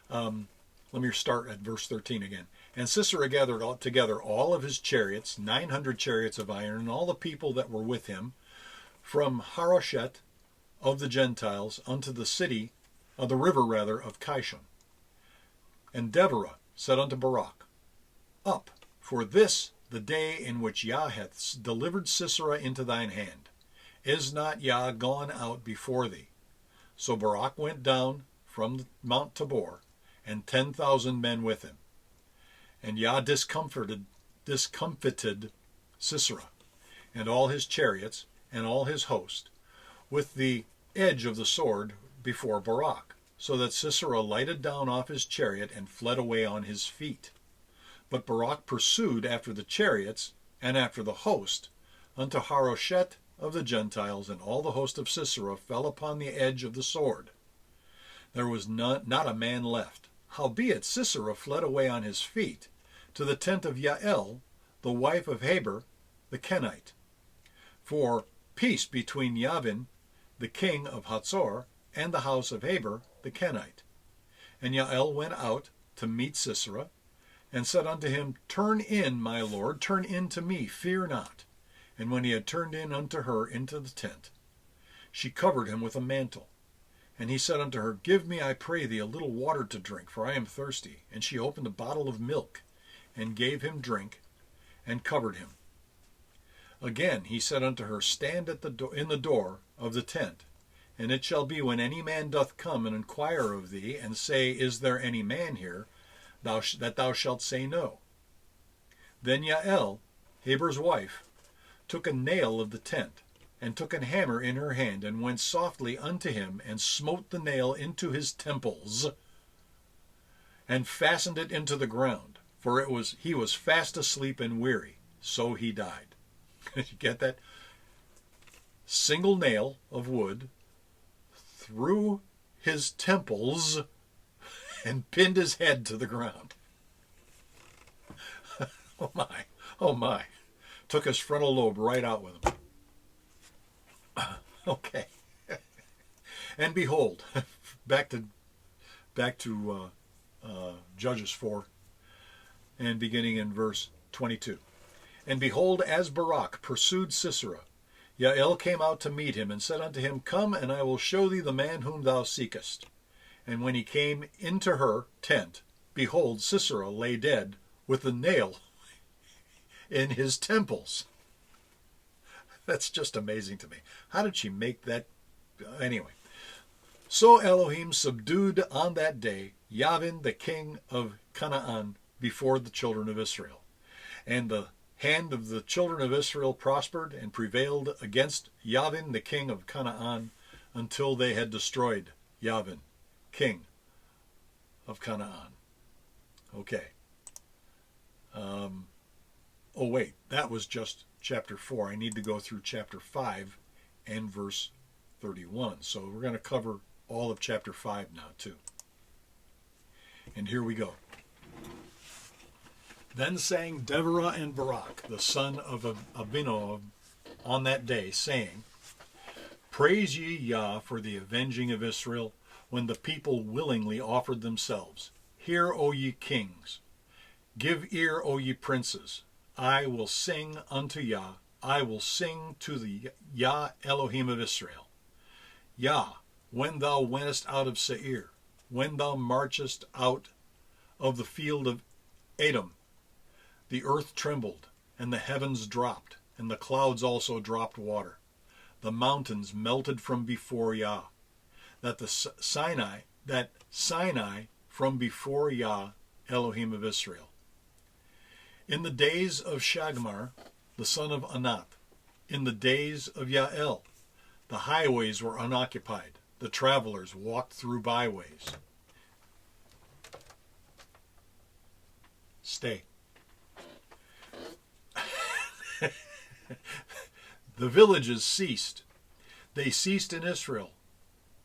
let me start at verse 13 again. And Sisera gathered together all of his chariots, 900 chariots of iron, and all the people that were with him, from Haroshet of the Gentiles unto the city, the river of Kishon. And Deborah said unto Barak, Up, for this the day in which Yah hath delivered Sisera into thine hand. Is not Yah gone out before thee? So Barak went down from Mount Tabor, and 10,000 men with him. And Yah discomfited Sisera, and all his chariots, and all his host, with the edge of the sword before Barak, so that Sisera lighted down off his chariot and fled away on his feet. But Barak pursued after the chariots and after the host unto Haroshet of the Gentiles, and all the host of Sisera fell upon the edge of the sword. There was not a man left. Howbeit Sisera fled away on his feet to the tent of Jael, the wife of Heber the Kenite. For peace between Yavin, the king of Hatzor, and the house of Heber the Kenite. And Jael went out to meet Sisera, and said unto him, Turn in, my lord, turn in to me, fear not. And when he had turned in unto her into the tent, she covered him with a mantle. And he said unto her, Give me, I pray thee, a little water to drink, for I am thirsty. And she opened a bottle of milk, and gave him drink, and covered him. Again he said unto her, Stand at in the door of the tent, and it shall be when any man doth come and inquire of thee, and say, Is there any man here? That thou shalt say no. Then Jael, Heber's wife, took a nail of the tent, and took a hammer in her hand, and went softly unto him, and smote the nail into his temples, and fastened it into the ground, for he was fast asleep and weary, so he died. You get that? Single nail of wood through his temples and pinned his head to the ground. Oh my, oh my. Took his frontal lobe right out with him. Okay. And behold, back to Judges 4, and beginning in verse 22. And behold, as Barak pursued Sisera, Jael came out to meet him, and said unto him, Come, and I will show thee the man whom thou seekest. And when he came into her tent, behold, Sisera lay dead, with the nail in his temples. That's just amazing to me. How did she make that? Anyway. So Elohim subdued on that day Yavin, the king of Canaan, before the children of Israel. And the hand of the children of Israel prospered and prevailed against Yavin, the king of Canaan, until they had destroyed Yavin, king of Canaan. Okay. Oh wait, that was just chapter 4. I need to go through chapter 5 and verse 31. So we're going to cover all of chapter 5 now too. And here we go. Then sang Deborah and Barak, the son of Abinoam, on that day, saying, Praise ye Yah for the avenging of Israel, when the people willingly offered themselves. Hear, O ye kings. Give ear, O ye princes. I will sing unto Yah. I will sing to the Yah Elohim of Israel. Yah, when thou wentest out of Seir, when thou marchest out of the field of Edom, the earth trembled, and the heavens dropped, and the clouds also dropped water. The mountains melted from before Yah, that Sinai from before Yah, Elohim of Israel. In the days of Shagmar, the son of Anat, in the days of Yael, the highways were unoccupied. The travelers walked through byways. Stay. The villages ceased. They ceased in Israel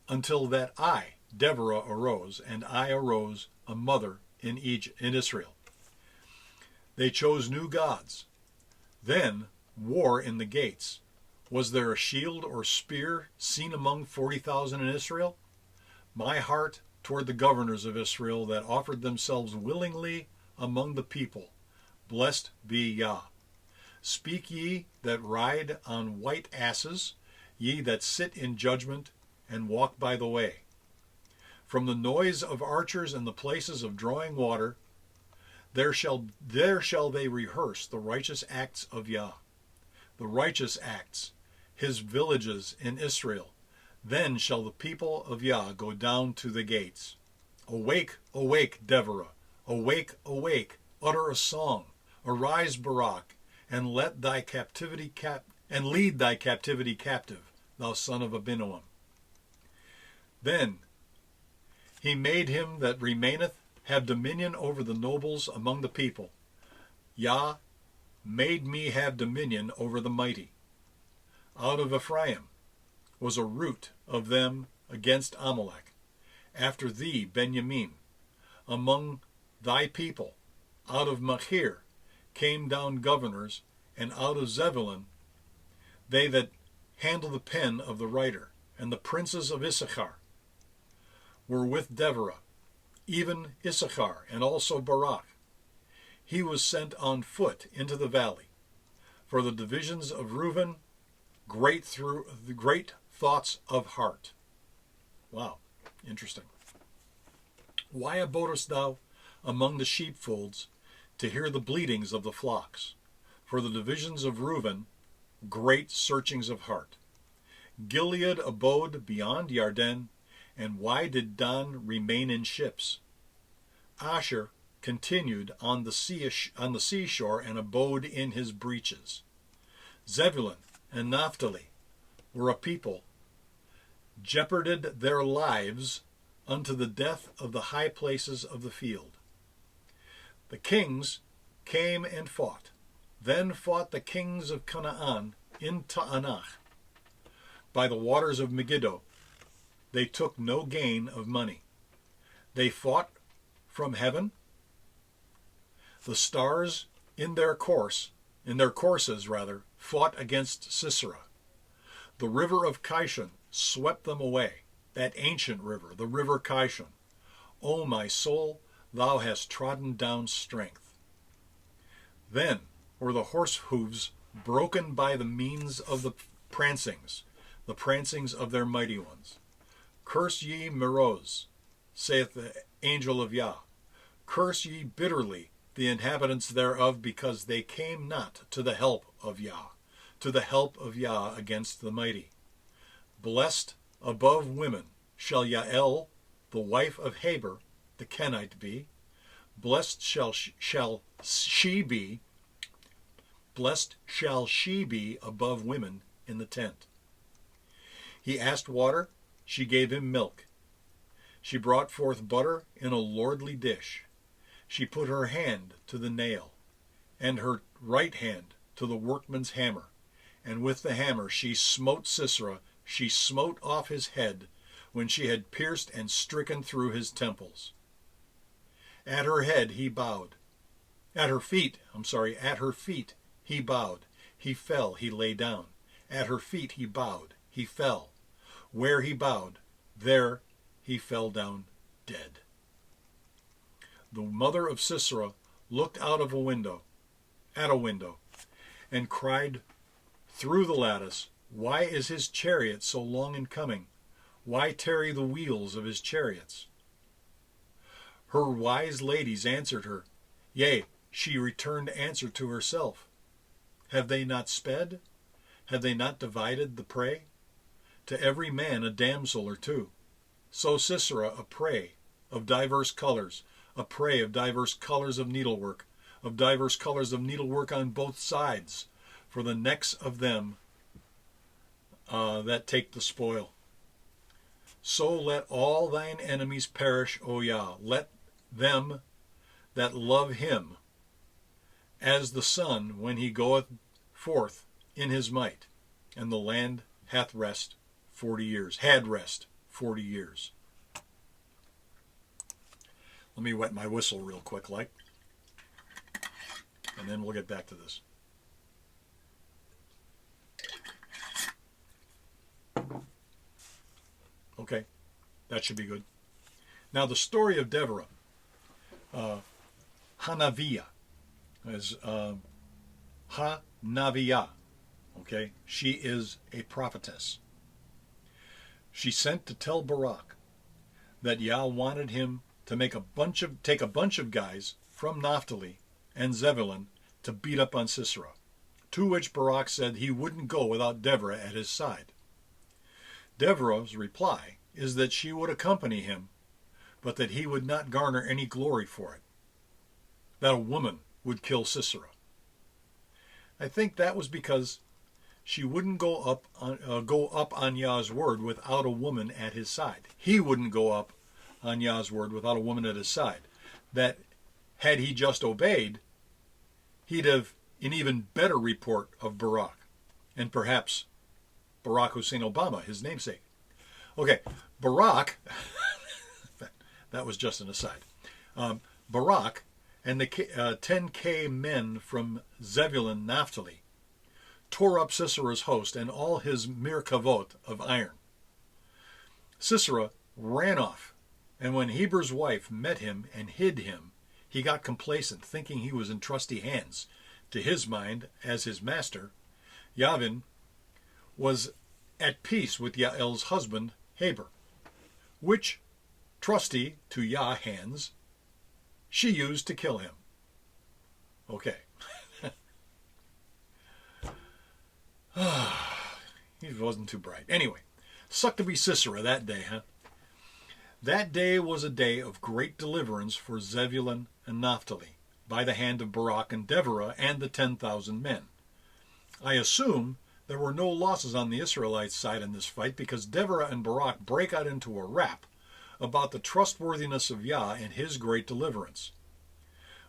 until that I, Deborah, arose, and I arose, a mother in Israel. They chose new gods. Then war in the gates. Was there a shield or spear seen among 40,000 in Israel? My heart toward the governors of Israel that offered themselves willingly among the people. Blessed be Yah. Speak ye that ride on white asses, ye that sit in judgment and walk by the way. From the noise of archers and the places of drawing water, there shall they rehearse the righteous acts of Yah, the righteous acts, his villages in Israel. Then shall the people of Yah go down to the gates. Awake, awake, Deborah. Awake, awake, utter a song. Arise, Barak, and let thy captivity lead thy captivity captive, thou son of Abinoam. Then he made him that remaineth have dominion over the nobles among the people. Yah made me have dominion over the mighty. Out of Ephraim was a root of them against Amalek. After thee, Benjamin, among thy people, out of Machir came down governors, and out of Zebulun they that handle the pen of the writer, and the princes of Issachar were with Deborah, even Issachar, and also Barak. He was sent on foot into the valley. For the divisions of Reuben, great thoughts of heart. Wow, interesting. Why abodest thou among the sheepfolds to hear the bleatings of the flocks? For the divisions of Reuben, great searchings of heart. Gilead abode beyond Yarden, and why did Dan remain in ships? Asher continued on the seashore and abode in his breaches. Zebulun and Naphtali were a people, jeoparded their lives unto the death of the high places of the field. The kings came and fought. Then fought the kings of Canaan in Taanach. By the waters of Megiddo, they took no gain of money. They fought from heaven. The stars in their courses, fought against Sisera. The river of Kishon swept them away, that ancient river, the river Kishon. O my soul, thou hast trodden down strength. Then were the horse hooves broken by the means of the prancings of their mighty ones. Curse ye Meroz, saith the angel of Yah. Curse ye bitterly the inhabitants thereof, because they came not to the help of Yah, against the mighty. Blessed above women shall Yael, the wife of Heber, the Kenite, be. Blessed shall she be above women in the tent. He asked water, she gave him milk. She brought forth butter in a lordly dish. She put her hand to the nail, and her right hand to the workman's hammer. And with the hammer she smote Sisera, she smote off his head, when she had pierced and stricken through his temples. At her feet he bowed. He bowed. He fell, he lay down. At her feet he bowed. He fell, Where he bowed, there he fell down dead. The mother of Sisera looked out of a window, and cried through the lattice, "Why is his chariot so long in coming? Why tarry the wheels of his chariots?" Her wise ladies answered her, yea, she returned answer to herself. Have they not sped? Have they not divided the prey? To every man a damsel or two. So Sisera a prey of diverse colors, a prey of diverse colors of needlework on both sides, for the necks of them that take the spoil. So let all thine enemies perish, O Yah. Let them that love him as the sun when he goeth forth in his might. And the land hath rest 40 years. Had rest 40 years. Let me wet my whistle real quick, like. And then we'll get back to this. Okay, that should be good. Now the story of Deborah, Hanaviah, is Hanaviah. Okay, she is a prophetess. She sent to tell Barak that Yah wanted him to take a bunch of guys from Naphtali and Zebulun to beat up on Sisera, to which Barak said he wouldn't go without Deborah at his side. Deborah's reply is that she would accompany him, but that he would not garner any glory for it, that a woman would kill Sisera. I think that was because she wouldn't go up on Yah's word without a woman at his side. He wouldn't go up on Yah's word without a woman at his side. That had he just obeyed, he'd have an even better report of Barak, and perhaps Barack Hussein Obama, his namesake. Okay, Barak, that was just an aside. Barak and the 10K men from Zebulun, Naphtali, tore up Sisera's host and all his merkavot of iron. Sisera ran off, and when Heber's wife met him and hid him, he got complacent, thinking he was in trusty hands. To his mind, as his master, Yavin was at peace with Yael's husband, Heber, which, trusty to Yah hands, she used to kill him. Okay. He wasn't too bright. Anyway, sucked to be Sisera that day, huh? That day was a day of great deliverance for Zebulun and Naphtali by the hand of Barak and Deborah and the 10,000 men. I assume there were no losses on the Israelites' side in this fight because Deborah and Barak break out into a rap about the trustworthiness of Yah and his great deliverance.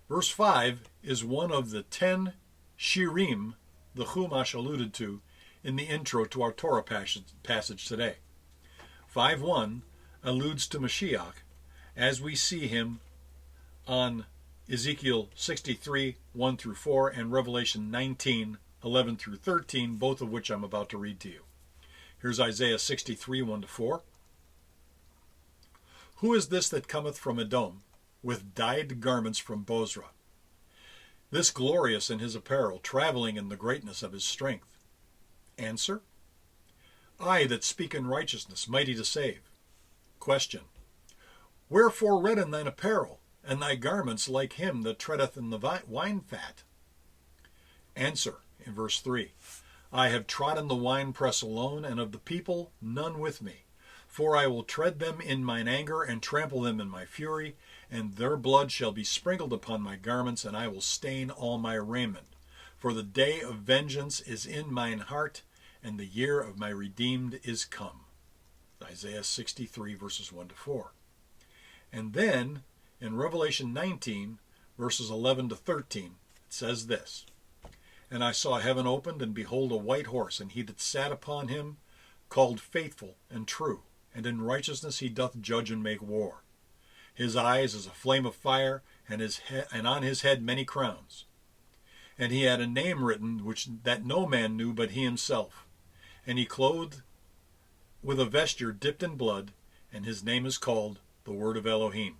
Verse 5 is one of the 10 shirim the Chumash alluded to in the intro to our Torah passage today. 5:1 alludes to Mashiach as we see him on Ezekiel 63, 1 through 4, and Revelation 19, 11 through 13, both of which I'm about to read to you. Here's Isaiah 63, 1 to 4. Who is this that cometh from Edom, with dyed garments from Bozrah? This glorious in his apparel, traveling in the greatness of his strength. Answer: I that speak in righteousness, mighty to save. Question: Wherefore redden thine apparel, and thy garments like him that treadeth in the wine fat? Answer, in verse 3, I have trodden the winepress alone, and of the people none with me. For I will tread them in mine anger, and trample them in my fury, and their blood shall be sprinkled upon my garments, and I will stain all my raiment. For the day of vengeance is in mine heart, and the year of my redeemed is come. Isaiah 63, verses 1 to 4. And then, in Revelation 19, verses 11 to 13, it says this: And I saw heaven opened, and behold a white horse, and he that sat upon him called Faithful and True, and in righteousness he doth judge and make war. His eyes is a flame of fire, and on his head many crowns. And he had a name written that no man knew but he himself. And he clothed with a vesture dipped in blood, and his name is called the Word of Elohim.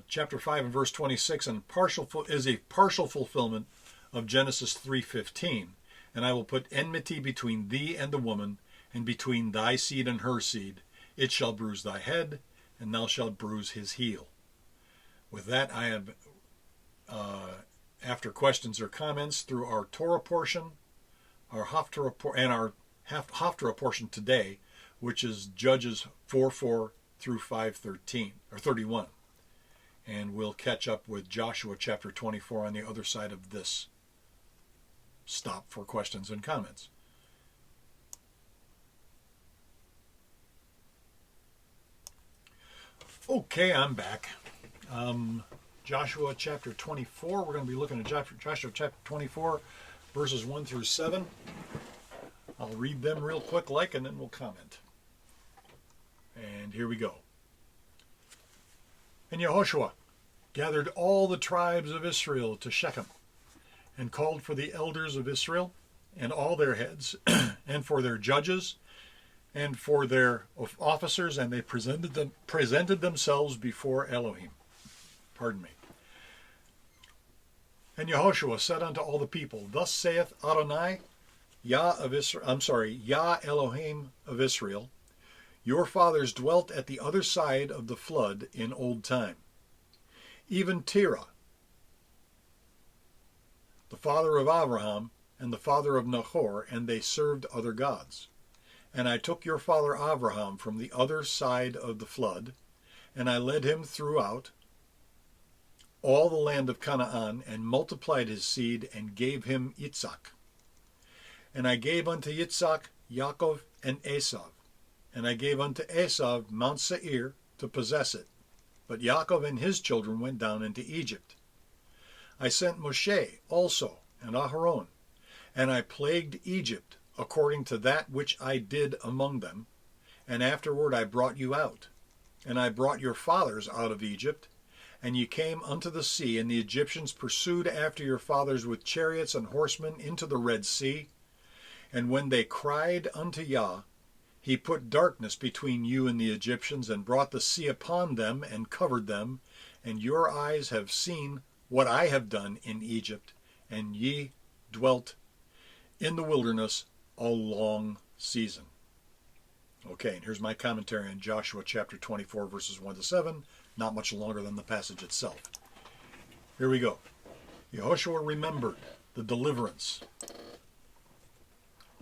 Chapter 5 and verse 26 is a partial fulfillment of Genesis 3:15. And I will put enmity between thee and the woman, and between thy seed and her seed. It shall bruise thy head, and thou shalt bruise his heel. With that, I have, after questions or comments through our Torah portion, our Haftarah portion today, which is Judges 4:4 through 5:13 or 31. And we'll catch up with Joshua chapter 24 on the other side of this stop for questions and comments. Okay, I'm back. Joshua chapter 24. We're going to be looking at Joshua chapter 24, verses 1 through 7. I'll read them real quick and then we'll comment. And here we go. And Yehoshua gathered all the tribes of Israel to Shechem, and called for the elders of Israel, and all their heads, and for their judges, and for their officers, and they presented themselves before Elohim. Pardon me. And Yehoshua said unto all the people, Thus saith Adonai, Yah Elohim of Israel, your fathers dwelt at the other side of the flood in old time. Even Terah, the father of Abraham, and the father of Nahor, and they served other gods. And I took your father Abraham from the other side of the flood, and I led him throughout all the land of Canaan, and multiplied his seed, and gave him Yitzhak. And I gave unto Yitzhak Yaakov and Esav. And I gave unto Esav Mount Seir to possess it. But Yaakov and his children went down into Egypt. I sent Moshe also, and Aharon, and I plagued Egypt, according to that which I did among them. And afterward I brought you out. And I brought your fathers out of Egypt. And ye came unto the sea, and the Egyptians pursued after your fathers with chariots and horsemen into the Red Sea. And when they cried unto Yah, he put darkness between you and the Egyptians, and brought the sea upon them, and covered them. And your eyes have seen what I have done in Egypt, and ye dwelt in the wilderness a long season. Okay, and here's my commentary on Joshua chapter 24, verses 1 to 7, not much longer than the passage itself. Here we go. Yehoshua remembered the deliverance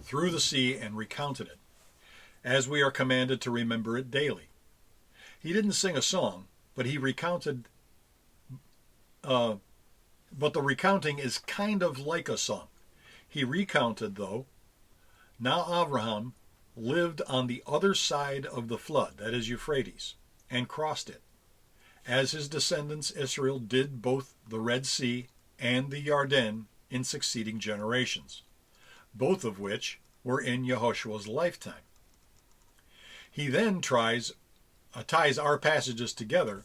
through the sea and recounted it, as we are commanded to remember it daily. He didn't sing a song, but he recounted, but the recounting is kind of like a song. He recounted, though, now Abraham lived on the other side of the flood, that is Euphrates, and crossed it, as his descendants Israel did both the Red Sea and the Yarden in succeeding generations, both of which were in Yehoshua's lifetime. He then ties our passages together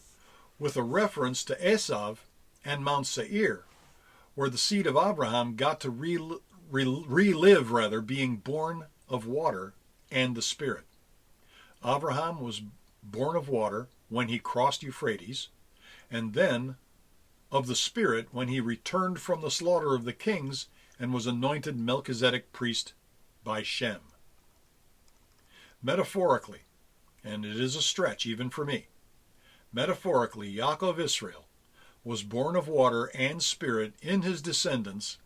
with a reference to Esav and Mount Seir, where the seed of Abraham got to relive, being born of water and the Spirit. Abraham was born of water when he crossed Euphrates, and then of the Spirit when he returned from the slaughter of the kings and was anointed Melchizedek priest by Shem. Metaphorically, and it is a stretch even for me, metaphorically, Yaakov Israel was born of water and Spirit in his descendants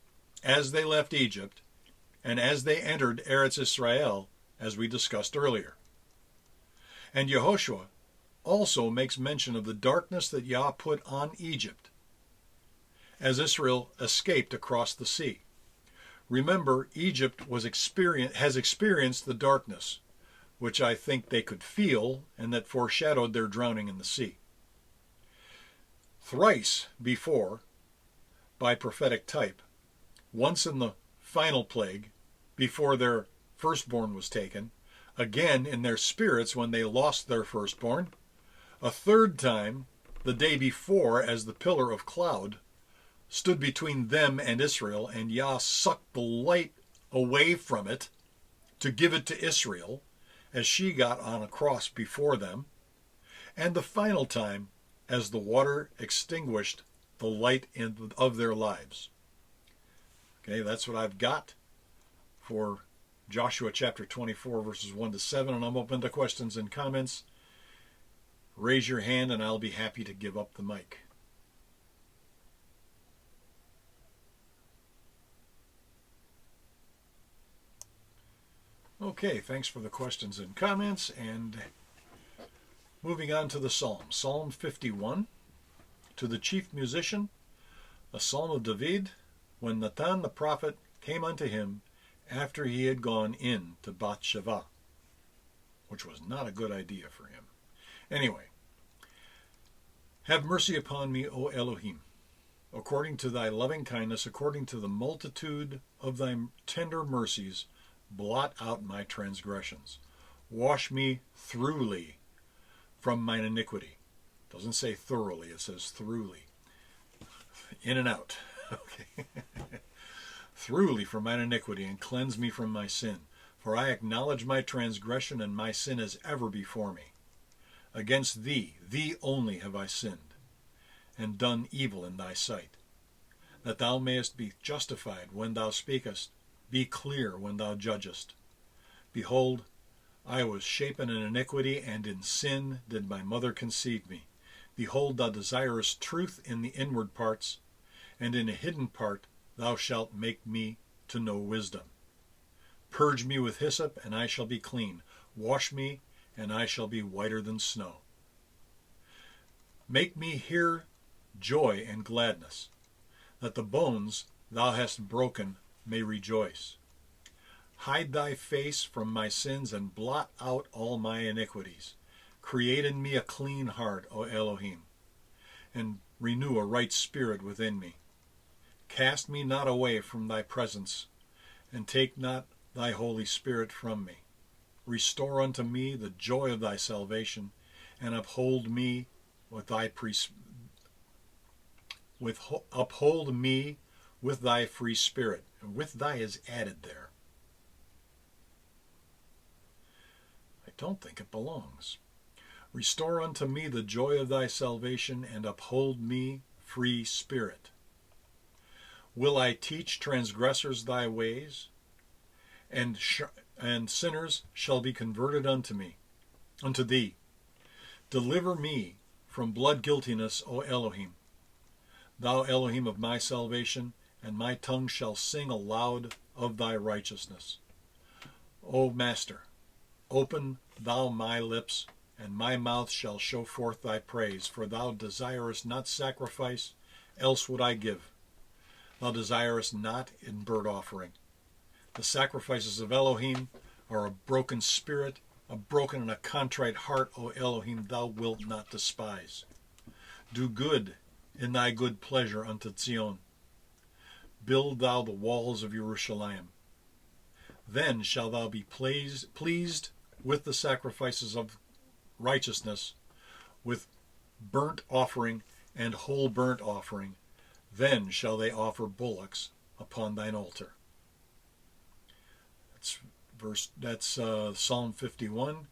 as they left Egypt and as they entered Eretz Israel, as we discussed earlier. And Yehoshua also makes mention of the darkness that Yah put on Egypt as Israel escaped across the sea. Remember, Egypt has experienced the darkness, which I think they could feel, and that foreshadowed their drowning in the sea. Thrice before, by prophetic type, once in the final plague, before their firstborn was taken, again in their spirits when they lost their firstborn, a third time the day before as the pillar of cloud stood between them and Israel, and Yah sucked the light away from it to give it to Israel as she got on a cross before them, and the final time as the water extinguished the light of their lives. Okay, that's what I've got for Joshua chapter 24, verses 1 to 7, and I'm open to questions and comments. Raise your hand and I'll be happy to give up the mic. Okay, thanks for the questions and comments, and moving on to the Psalms. Psalm 51, to the chief musician, a psalm of David, when Nathan the prophet came unto him after he had gone in to Bathsheba, which was not a good idea for him. Anyway, have mercy upon me, O Elohim, according to thy loving kindness, according to the multitude of thy tender mercies, blot out my transgressions. Wash me throughly from mine iniquity. It doesn't say thoroughly, it says throughly. In and out. Okay. Throughly from mine iniquity, and cleanse me from my sin. For I acknowledge my transgression, and my sin is ever before me. Against thee, thee only have I sinned, and done evil in thy sight, that thou mayest be justified when thou speakest, be clear when thou judgest. Behold, I was shapen in iniquity, and in sin did my mother conceive me. Behold, thou desirest truth in the inward parts, and in a hidden part thou shalt make me to know wisdom. Purge me with hyssop, and I shall be clean. Wash me, and I shall be whiter than snow. Make me hear joy and gladness, that the bones thou hast broken may rejoice. Hide thy face from my sins, and blot out all my iniquities. Create in me a clean heart, O Elohim, and renew a right spirit within me. Cast me not away from thy presence, and take not thy Holy Spirit from me. Restore unto me the joy of thy salvation, and uphold me with thy uphold me with thy free spirit. And with thy is added there. I don't think it belongs. Restore unto me the joy of thy salvation, and uphold me free spirit. Will I teach transgressors thy ways, and sinners shall be converted unto thee. Deliver me from blood guiltiness, O Elohim, thou Elohim of my salvation, and my tongue shall sing aloud of thy righteousness. O Master, open thou my lips, and my mouth shall show forth thy praise. For thou desirest not sacrifice, else would I give. Thou desirest not in burnt offering. The sacrifices of Elohim are a broken spirit, a broken and a contrite heart, O Elohim, thou wilt not despise. Do good in thy good pleasure unto Zion. Build thou the walls of Jerusalem. Then shall thou be pleased with the sacrifices of righteousness, with burnt offering and whole burnt offering. Then shall they offer bullocks upon thine altar. That's Psalm 51.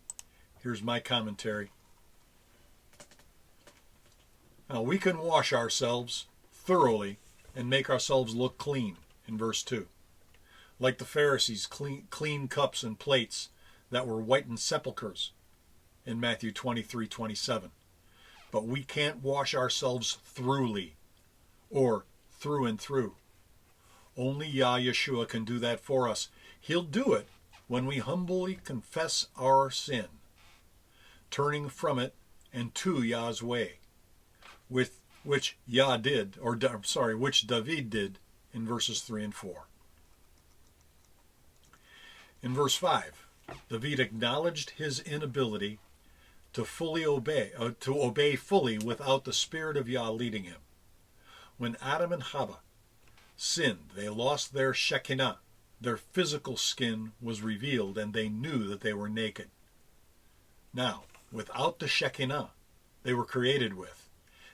Here's my commentary. Now we can wash ourselves thoroughly and make ourselves look clean in verse 2. Like the Pharisees, clean cups and plates that were whitened sepulchres in Matthew 23:27. But we can't wash ourselves thoroughly, or through and through. Only Yah Yeshua can do that for us. He'll do it when we humbly confess our sin, turning from it and to Yah's way, which David did in verses 3 and 4. In verse 5, David acknowledged his inability to obey fully without the Spirit of Yah leading him. When Adam and Chava sinned, they lost their Shekinah. Their physical skin was revealed, and they knew that they were naked. Now, without the Shekinah they were created with,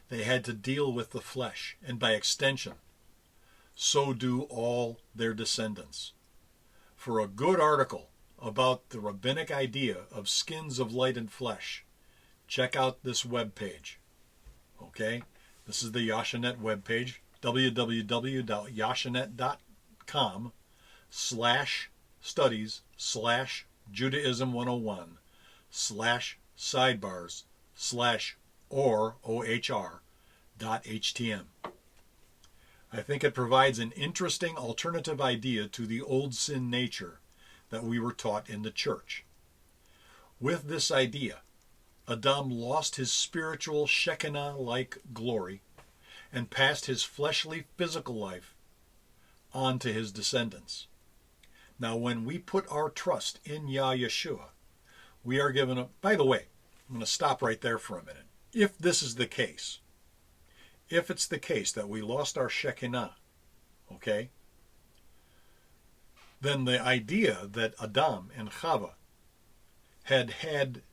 they had to deal with the flesh, and by extension, so do all their descendants. For a good article about the rabbinic idea of skins of light and flesh, check out this webpage. Okay? This is the Yashanet webpage, www.yashanet.com/studies/Judaism101/or/OHR.htm. I think it provides an interesting alternative idea to the old sin nature that we were taught in the church. With this idea, Adam lost his spiritual Shekinah-like glory and passed his fleshly physical life on to his descendants. Now, when we put our trust in Yeshua, we are given a... By the way, I'm going to stop right there for a minute. If this is the case, if it's the case that we lost our Shekinah, okay, then the idea that Adam and Chava had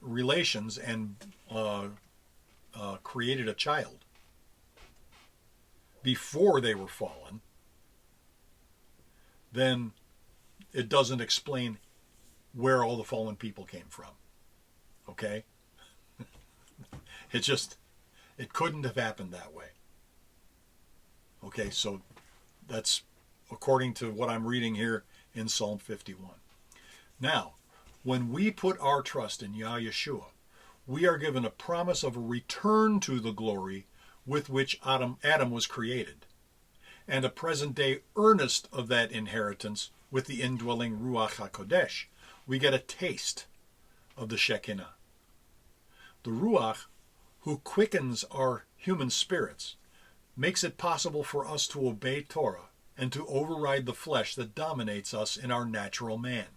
relations and created a child before they were fallen, then it doesn't explain where all the fallen people came from. Okay? It couldn't have happened that way. Okay, so that's according to what I'm reading here in Psalm 51. Now, when we put our trust in Yeshua, we are given a promise of a return to the glory with which Adam was created, and a present-day earnest of that inheritance with the indwelling Ruach HaKodesh. We get a taste of the Shekinah. The Ruach, who quickens our human spirits, makes it possible for us to obey Torah and to override the flesh that dominates us in our natural man.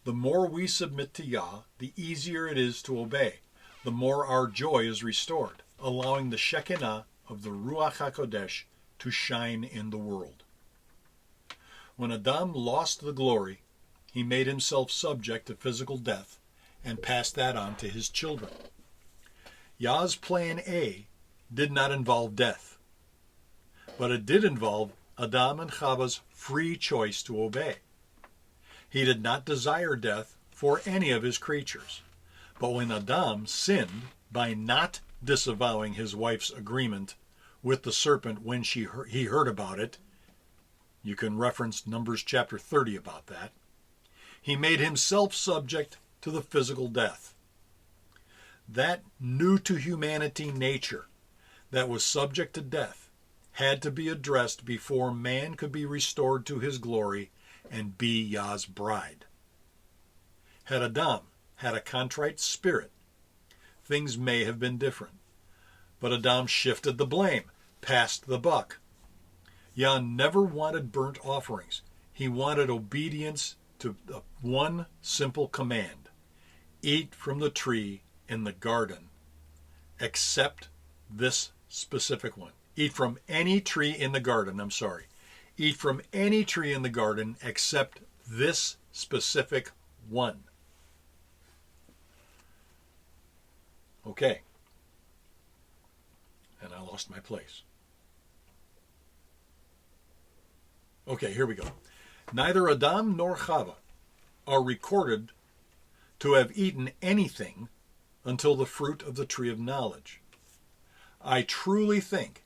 The more we submit to Yah, the easier it is to obey. The more our joy is restored, allowing the Shekinah of the Ruach HaKodesh to shine in the world. When Adam lost the glory, he made himself subject to physical death and passed that on to his children. Yah's plan A did not involve death, but it did involve Adam and Chava's free choice to obey. He did not desire death for any of his creatures. But when Adam sinned by not disavowing his wife's agreement with the serpent when he heard about it, you can reference Numbers chapter 30 about that, he made himself subject to the physical death. That new to humanity nature that was subject to death had to be addressed before man could be restored to his glory and be Yah's bride. Had Adam had a contrite spirit, things may have been different. But Adam shifted the blame, passed the buck. Yah never wanted burnt offerings. He wanted obedience to one simple command: eat from the tree in the garden, except this specific one. Eat from any tree in the garden, Eat from any tree in the garden except this specific one. Okay. And I lost my place. Okay, here we go. Neither Adam nor Chava are recorded to have eaten anything until the fruit of the tree of knowledge. I truly think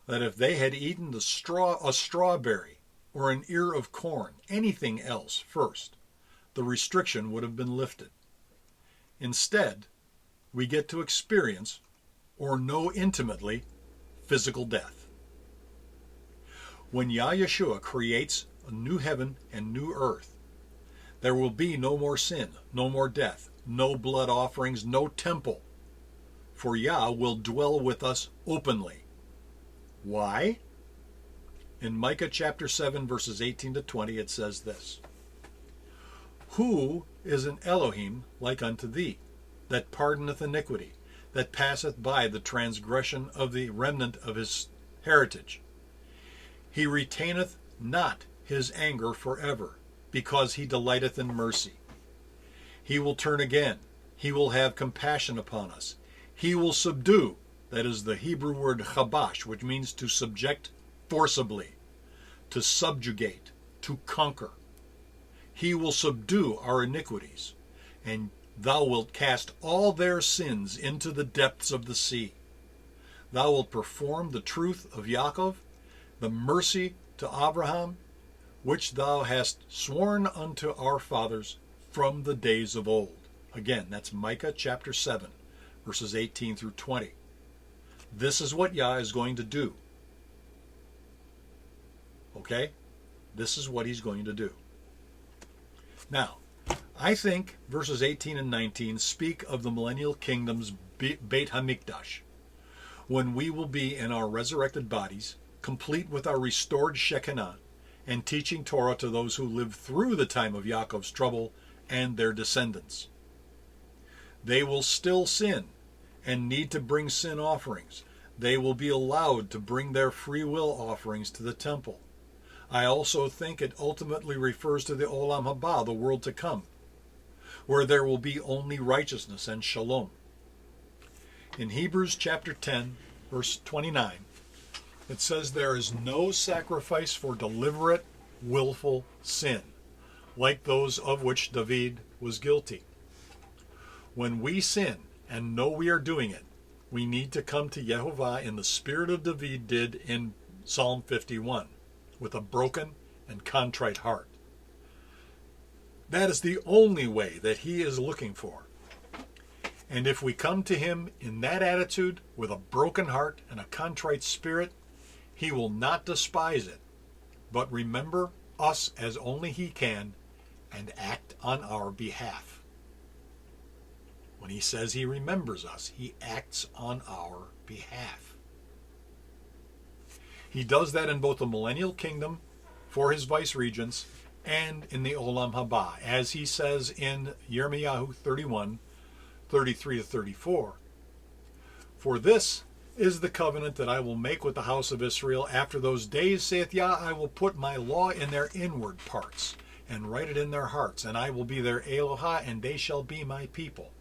that if they had eaten a strawberry or an ear of corn, anything else first, the restriction would have been lifted. Instead, we get to experience or know intimately physical death. When Yeshua creates a new heaven and new earth, there will be no more sin, no more death, no blood offerings, no temple, for Yah will dwell with us openly. Why? In Micah chapter 7, verses 18 to 20, it says this: Who is an Elohim like unto thee, that pardoneth iniquity, that passeth by the transgression of the remnant of his heritage? He retaineth not his anger forever, because he delighteth in mercy. He will turn again. He will have compassion upon us. He will subdue. That is the Hebrew word chabash, which means to subject forcibly, to subjugate, to conquer. He will subdue our iniquities, and thou wilt cast all their sins into the depths of the sea. Thou wilt perform the truth of Yaakov, the mercy to Abraham, which thou hast sworn unto our fathers from the days of old. Again, that's Micah chapter 7, verses 18 through 20. This is what Yah is going to do. Okay? This is what he's going to do. Now, I think verses 18 and 19 speak of the millennial kingdom's Beit HaMikdash, when we will be in our resurrected bodies, complete with our restored Shekinah, and teaching Torah to those who live through the time of Yaakov's trouble and their descendants. They will still sin and need to bring sin offerings. They will be allowed to bring their free will offerings to the temple. I also think it ultimately refers to the Olam Haba, the world to come, where there will be only righteousness and shalom. In Hebrews chapter 10, verse 29, it says there is no sacrifice for deliberate, willful sin, like those of which David was guilty. When we sin and know we are doing it, we need to come to Yehovah in the spirit of David did in Psalm 51, with a broken and contrite heart. That is the only way that he is looking for. And if we come to him in that attitude, with a broken heart and a contrite spirit, he will not despise it, but remember us as only he can and act on our behalf. When he says he remembers us, he acts on our behalf. He does that in both the millennial kingdom for his vice-regents and in the Olam Haba, as he says in Yirmiyahu 31, 33 to 34. For this is the covenant that I will make with the house of Israel after those days, saith Yah, I will put my law in their inward parts, and write it in their hearts, and I will be their Elohah, and they shall be my people.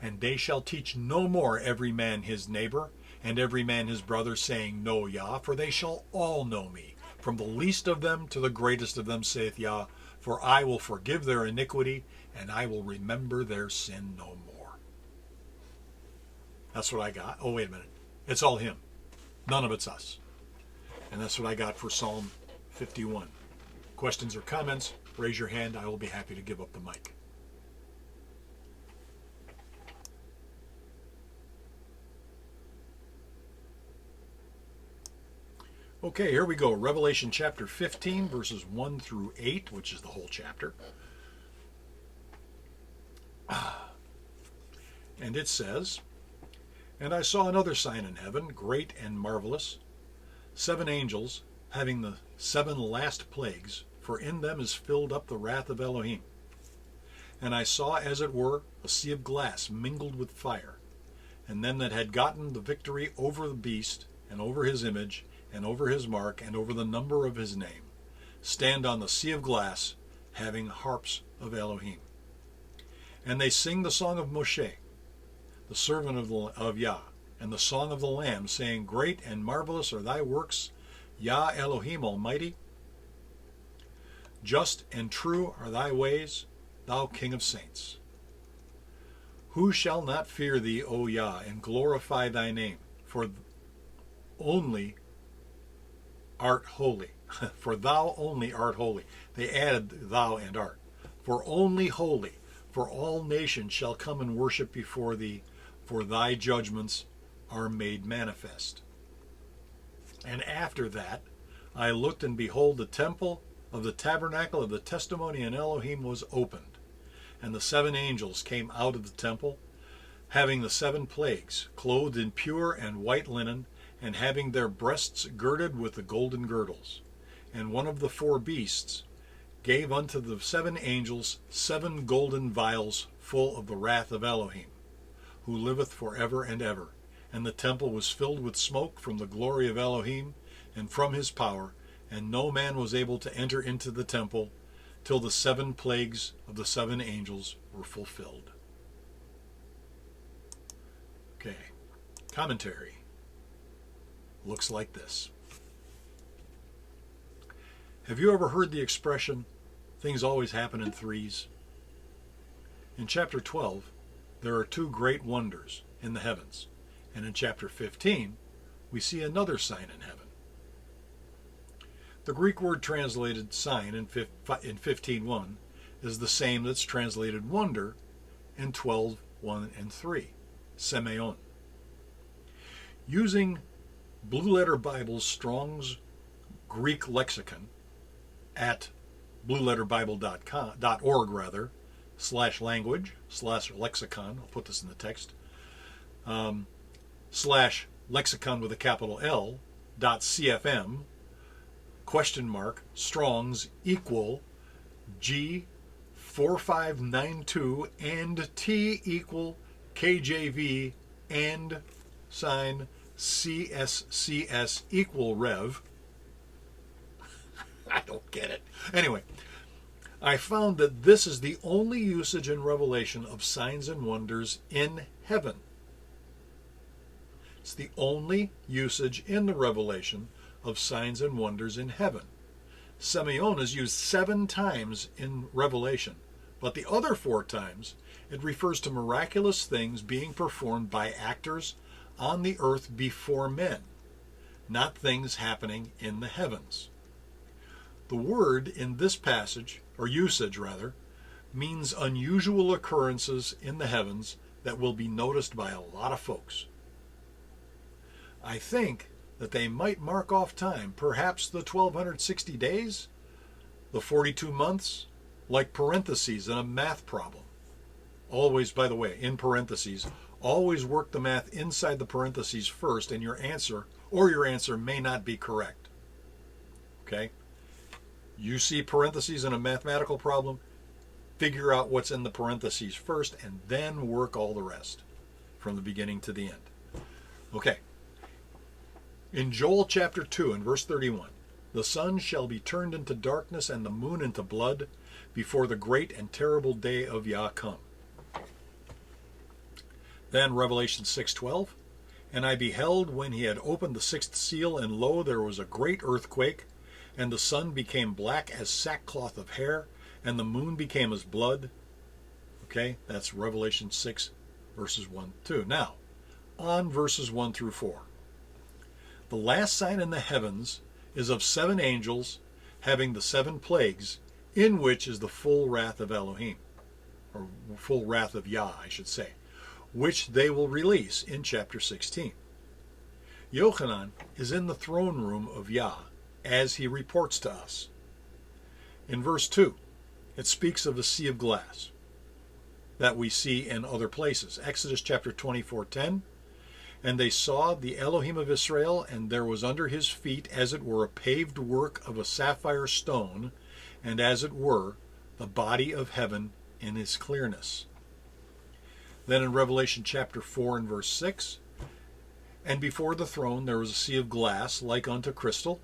And they shall teach no more every man his neighbor, and every man his brother, saying, Know Yah, for they shall all know me, from the least of them to the greatest of them, saith Yah, for I will forgive their iniquity, and I will remember their sin no more. That's what I got. Oh, wait a minute. It's all him. None of it's us. And that's what I got for Psalm 51. Questions or comments? Raise your hand. I will be happy to give up the mic. Okay, here we go. Revelation chapter 15, verses 1 through 8, which is the whole chapter. And it says, And I saw another sign in heaven, great and marvelous, 7 angels, having the 7 last plagues, for in them is filled up the wrath of Elohim. And I saw, as it were, a sea of glass mingled with fire, and them that had gotten the victory over the beast, and over his image, and over his mark, and over the number of his name, stand on the sea of glass, having harps of Elohim. And they sing the song of Moshe, the servant of Yah, and the song of the Lamb, saying, Great and marvelous are thy works, Yah Elohim Almighty. Just and true are thy ways, thou King of saints. Who shall not fear thee, O Yah, and glorify thy name? For only art holy. For thou only art holy. They added thou and art. For only holy, for all nations shall come and worship before thee, for thy judgments are made manifest. And after that I looked, and behold, the temple of the tabernacle of the testimony in Elohim was opened. And the 7 angels came out of the temple, having the 7 plagues, clothed in pure and white linen, and having their breasts girded with the golden girdles. And one of the 4 beasts gave unto the 7 angels 7 golden vials full of the wrath of Elohim, who liveth for ever and ever. And the temple was filled with smoke from the glory of Elohim and from his power, and no man was able to enter into the temple till the 7 plagues of the 7 angels were fulfilled. Okay, commentary looks like this. Have you ever heard the expression, things always happen in threes. In chapter 12, there are two great wonders in the heavens. And in chapter 15, we see another sign in heaven. The Greek word translated sign in 15:1 is the same that's translated wonder in 12:1 and 3, semeion. Using Blue Letter Bible's Strong's Greek lexicon at blueletterbible.org /language/lexicon, I'll put this in the text, /lexicon with a capital L .cfm Strong's equal G4592 and T equal KJV and sign CSCS equal Rev. I don't get it. Anyway, I found that this is the only usage in Revelation of signs and wonders in heaven. It's the only usage in the Revelation of signs and wonders in heaven. Semeion is used 7 times in Revelation, but the other 4 times it refers to miraculous things being performed by actors on the earth before men, not things happening in the heavens. The word in this passage, or usage rather, means unusual occurrences in the heavens that will be noticed by a lot of folks. I think that they might mark off time, perhaps the 1260 days, the 42 months, like parentheses in a math problem. Always, by the way, in parentheses, always work the math inside the parentheses first, and your answer may not be correct. Okay? You see parentheses in a mathematical problem, figure out what's in the parentheses first, and then work all the rest from the beginning to the end. Okay. In Joel chapter 2 and verse 31, the sun shall be turned into darkness and the moon into blood before the great and terrible day of Yah come. Then Revelation 6:12, and I beheld when he had opened the 6th seal, and lo, there was a great earthquake, and the sun became black as sackcloth of hair, and the moon became as blood. Okay, that's Revelation 6 verses 1-2. Now, on verses 1 through 4. The last sign in the heavens is of 7 angels having the 7 plagues, in which is the full wrath of Elohim, or full wrath of Yah, I should say, which they will release in chapter 16. Yochanan is in the throne room of Yah as he reports to us. In verse 2, it speaks of the sea of glass that we see in other places. Exodus chapter 24:10, and they saw the Elohim of Israel, and there was under his feet as it were a paved work of a sapphire stone, and as it were the body of heaven in his clearness. Then in Revelation chapter 4 and verse 6, and before the throne there was a sea of glass like unto crystal,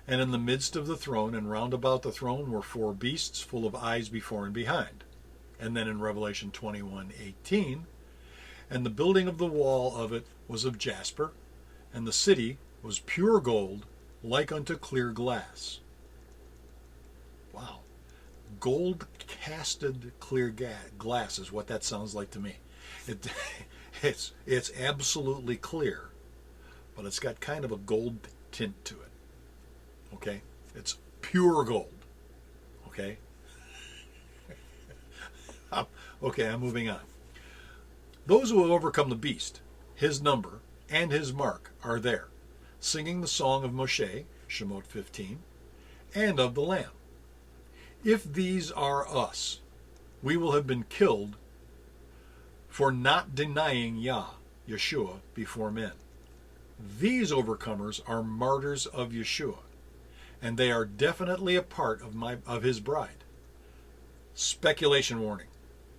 and in the midst of the throne and round about the throne were 4 beasts full of eyes before and behind. And then in Revelation 21:18, and the building of the wall of it was of jasper, and the city was pure gold, like unto clear glass. Wow. Gold-casted clear glass is what that sounds like to me. It's absolutely clear, but it's got kind of a gold tint to it. Okay? It's pure gold. Okay? Okay, I'm moving on. Those who have overcome the beast, his number, and his mark are there, singing the song of Moshe, Shemot 15, and of the Lamb. If these are us, we will have been killed for not denying Yah, Yeshua, before men. These overcomers are martyrs of Yeshua, and they are definitely a part of his bride. Speculation warning.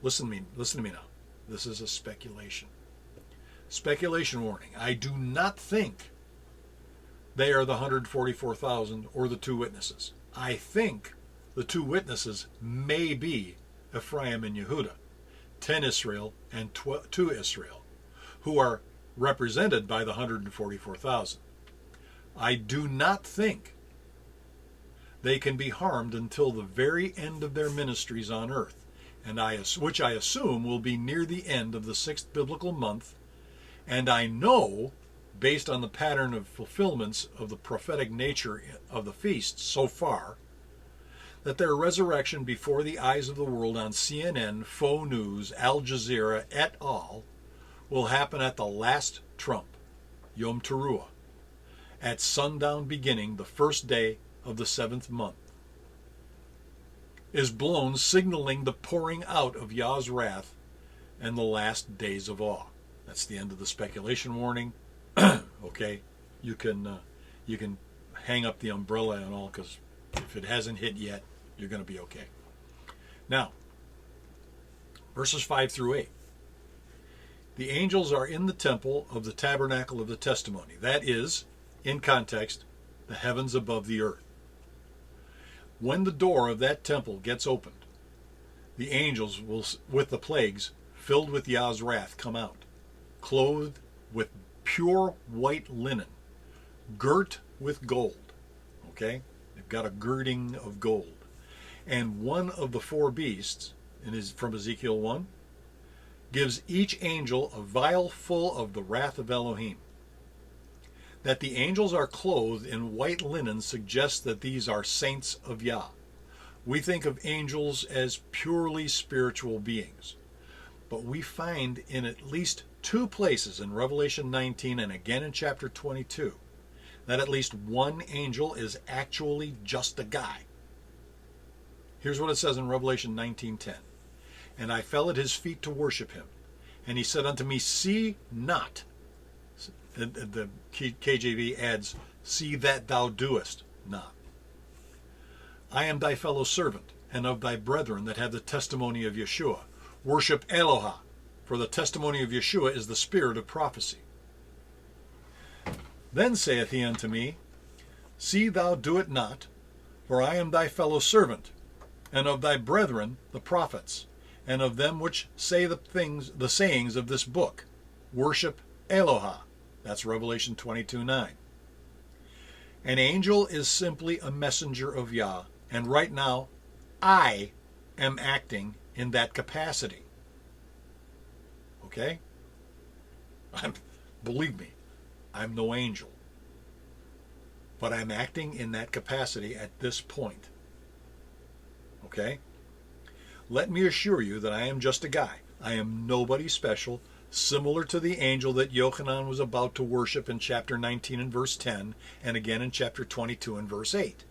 Listen to me now. This is a speculation. Speculation warning. I do not think they are the 144,000 or the 2 witnesses. I think the 2 witnesses may be Ephraim and Yehuda, 10 Israel and 2 Israel, who are represented by the 144,000. I do not think they can be harmed until the very end of their ministries on earth, which I assume will be near the end of the 6th biblical month, and I know, based on the pattern of fulfillments of the prophetic nature of the feasts so far, that their resurrection before the eyes of the world on CNN, Faux News, Al Jazeera, et al. Will happen at the last trump, Yom Teruah, at sundown beginning the first day of the 7th month, is blown, signaling the pouring out of Yah's wrath and the last days of awe. That's the end of the speculation warning. Okay, you can hang up the umbrella and all, because if it hasn't hit yet, you're going to be okay. Now, verses 5 through 8. The angels are in the temple of the tabernacle of the testimony. That is, in context, the heavens above the earth. When the door of that temple gets opened, the angels will, with the plagues, filled with Yah's wrath, come out, clothed with pure white linen, girt with gold. Okay? They've got a girding of gold. And one of the 4 beasts, from Ezekiel 1, gives each angel a vial full of the wrath of Elohim. That the angels are clothed in white linen suggests that these are saints of Yah. We think of angels as purely spiritual beings, but we find in at least 2 places in Revelation 19 and again in chapter 22 that at least one angel is actually just a guy. Here's what it says in Revelation 19:10. And I fell at his feet to worship him. And he said unto me, see not. The KJV adds, see that thou doest not. I am thy fellow servant, and of thy brethren that have the testimony of Yeshua. Worship Eloha, for the testimony of Yeshua is the spirit of prophecy. Then saith he unto me, see thou do it not, for I am thy fellow servant, and of thy brethren the prophets, and of them which say the sayings of this book. Worship Eloha. That's Revelation 22:9. An angel is simply a messenger of Yah, and right now I am acting in that capacity. Okay? Believe me, I'm no angel. But I'm acting in that capacity at this point. Okay? Let me assure you that I am just a guy. I am nobody special, similar to the angel that Yochanan was about to worship in chapter 19 and verse 10, and again in chapter 22 and verse 8.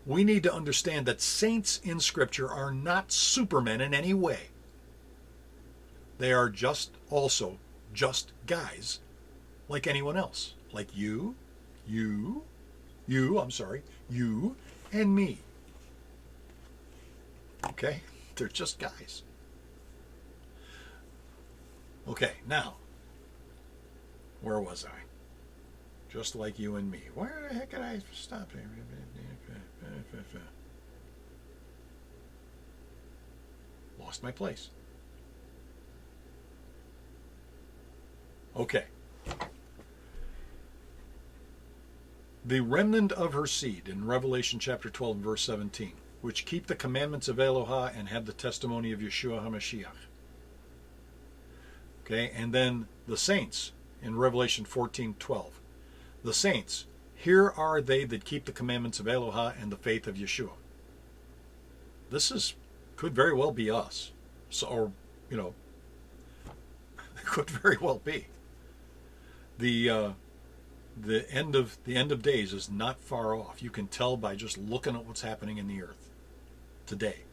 We need to understand that saints in Scripture are not supermen in any way. They are also just guys like anyone else. Like you, and me. Okay? They're just guys. Okay, now, where was I? Just like you and me. Where the heck did I stop here? Lost my place. Okay. The remnant of her seed in Revelation chapter 12 verse 17, which keep the commandments of Eloha and have the testimony of Yeshua HaMashiach. Okay, and then the saints in Revelation 14:12. The saints, here are they that keep the commandments of Eloha and the faith of Yeshua. This could very well be us. So, or, it could very well be. The end of days is not far off. You can tell by just looking at what's happening in the earth today.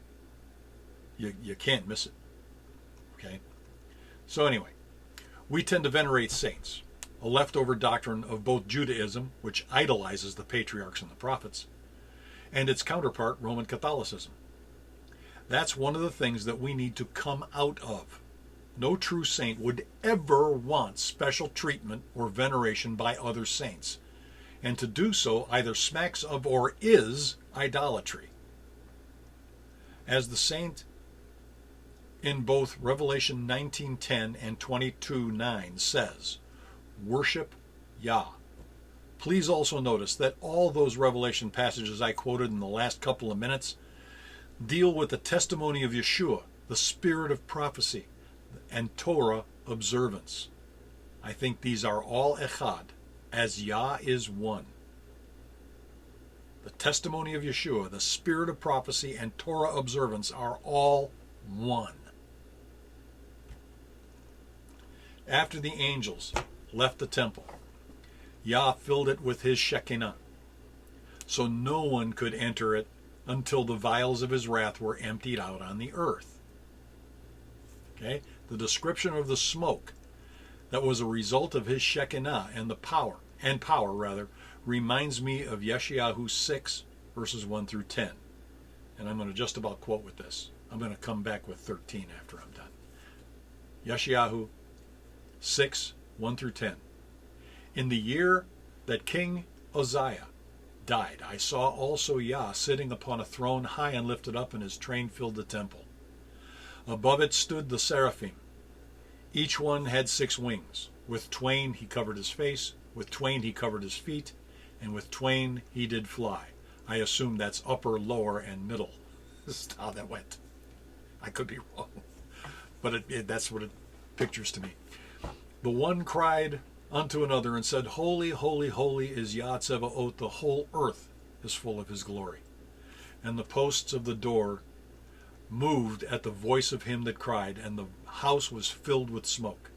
You can't miss it. Okay? So anyway, we tend to venerate saints, a leftover doctrine of both Judaism, which idolizes the patriarchs and the prophets, and its counterpart, Roman Catholicism. That's one of the things that we need to come out of. No true saint would ever want special treatment or veneration by other saints, and to do so either smacks of or is idolatry. As the saint in both Revelation 19:10 and 22:9 says, worship Yah, Please also notice that all those Revelation passages I quoted in the last couple of minutes deal with the testimony of Yeshua, the spirit of prophecy, and Torah observance. I think these are all echad, as Yah is one. The testimony of Yeshua, the spirit of prophecy, and Torah observance are all one. After the angels left the temple, Yah filled it with his Shekinah, so no one could enter it until the vials of his wrath were emptied out on the earth. Okay? The description of the smoke that was a result of his Shekinah and power, reminds me of Yeshayahu 6, verses 1 through 10. And I'm going to just about quote with this. I'm going to come back with 13 after I'm done. Yeshayahu 6, 1 through 10. In the year that King Uzziah died, I saw also Yah sitting upon a throne high and lifted up, and his train filled the temple. Above it stood the seraphim. Each one had 6 wings. With twain he covered his face, with twain he covered his feet, and with twain he did fly. I assume that's upper, lower, and middle. This is how that went. I could be wrong, but that's what it pictures to me. The one cried unto another and said, Holy, holy, holy is Yah Tzevaot, the whole earth is full of his glory. And the posts of the door moved at the voice of him that cried, and the house was filled with smoke.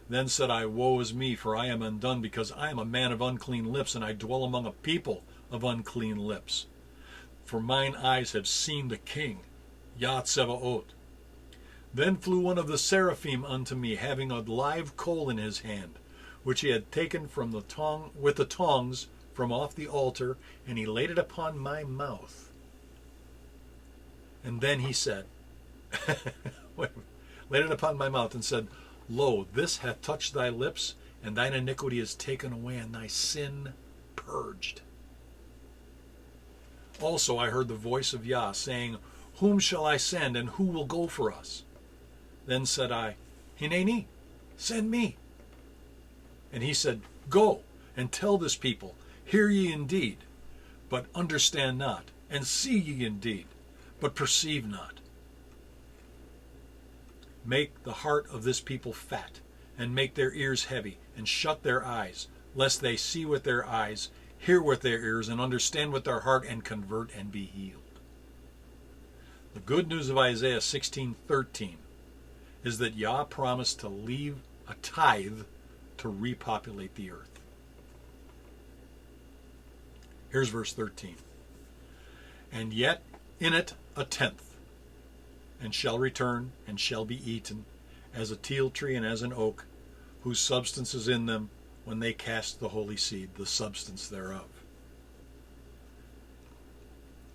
Then said I, Woe is me, for I am undone, because I am a man of unclean lips, and I dwell among a people of unclean lips. For mine eyes have seen the King, Yah Tzevaot. Then flew one of the seraphim unto me, having a live coal in his hand, which he had taken from with the tongs from off the altar, and he laid it upon my mouth. And then he said, laid it upon my mouth, and said, Lo, this hath touched thy lips, and thine iniquity is taken away, and thy sin purged. Also I heard the voice of Yah, saying, Whom shall I send, and who will go for us? Then said I, Hineni, send me. And he said, Go, and tell this people, Hear ye indeed, but understand not, and see ye indeed, but perceive not. Make the heart of this people fat, and make their ears heavy, and shut their eyes, lest they see with their eyes, hear with their ears, and understand with their heart, and convert and be healed. The good news of Isaiah 16:13 is that Yah promised to leave a tithe to repopulate the earth. Here's verse 13. And yet in it 1/10, and shall return, and shall be eaten, as a teal tree and as an oak, whose substance is in them when they cast the holy seed, the substance thereof.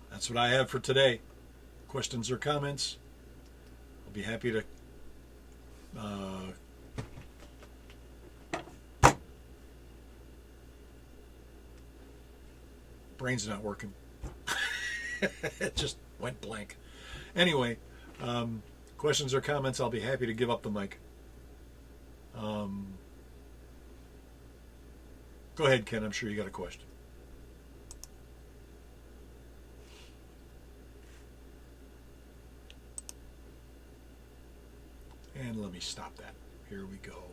That's what I have for today. Questions or comments? I'll be happy to brain's not working. It just went blank. Anyway, questions or comments, I'll be happy to give up the mic. Go ahead, Ken. I'm sure you got a question. And let me stop that. Here we go.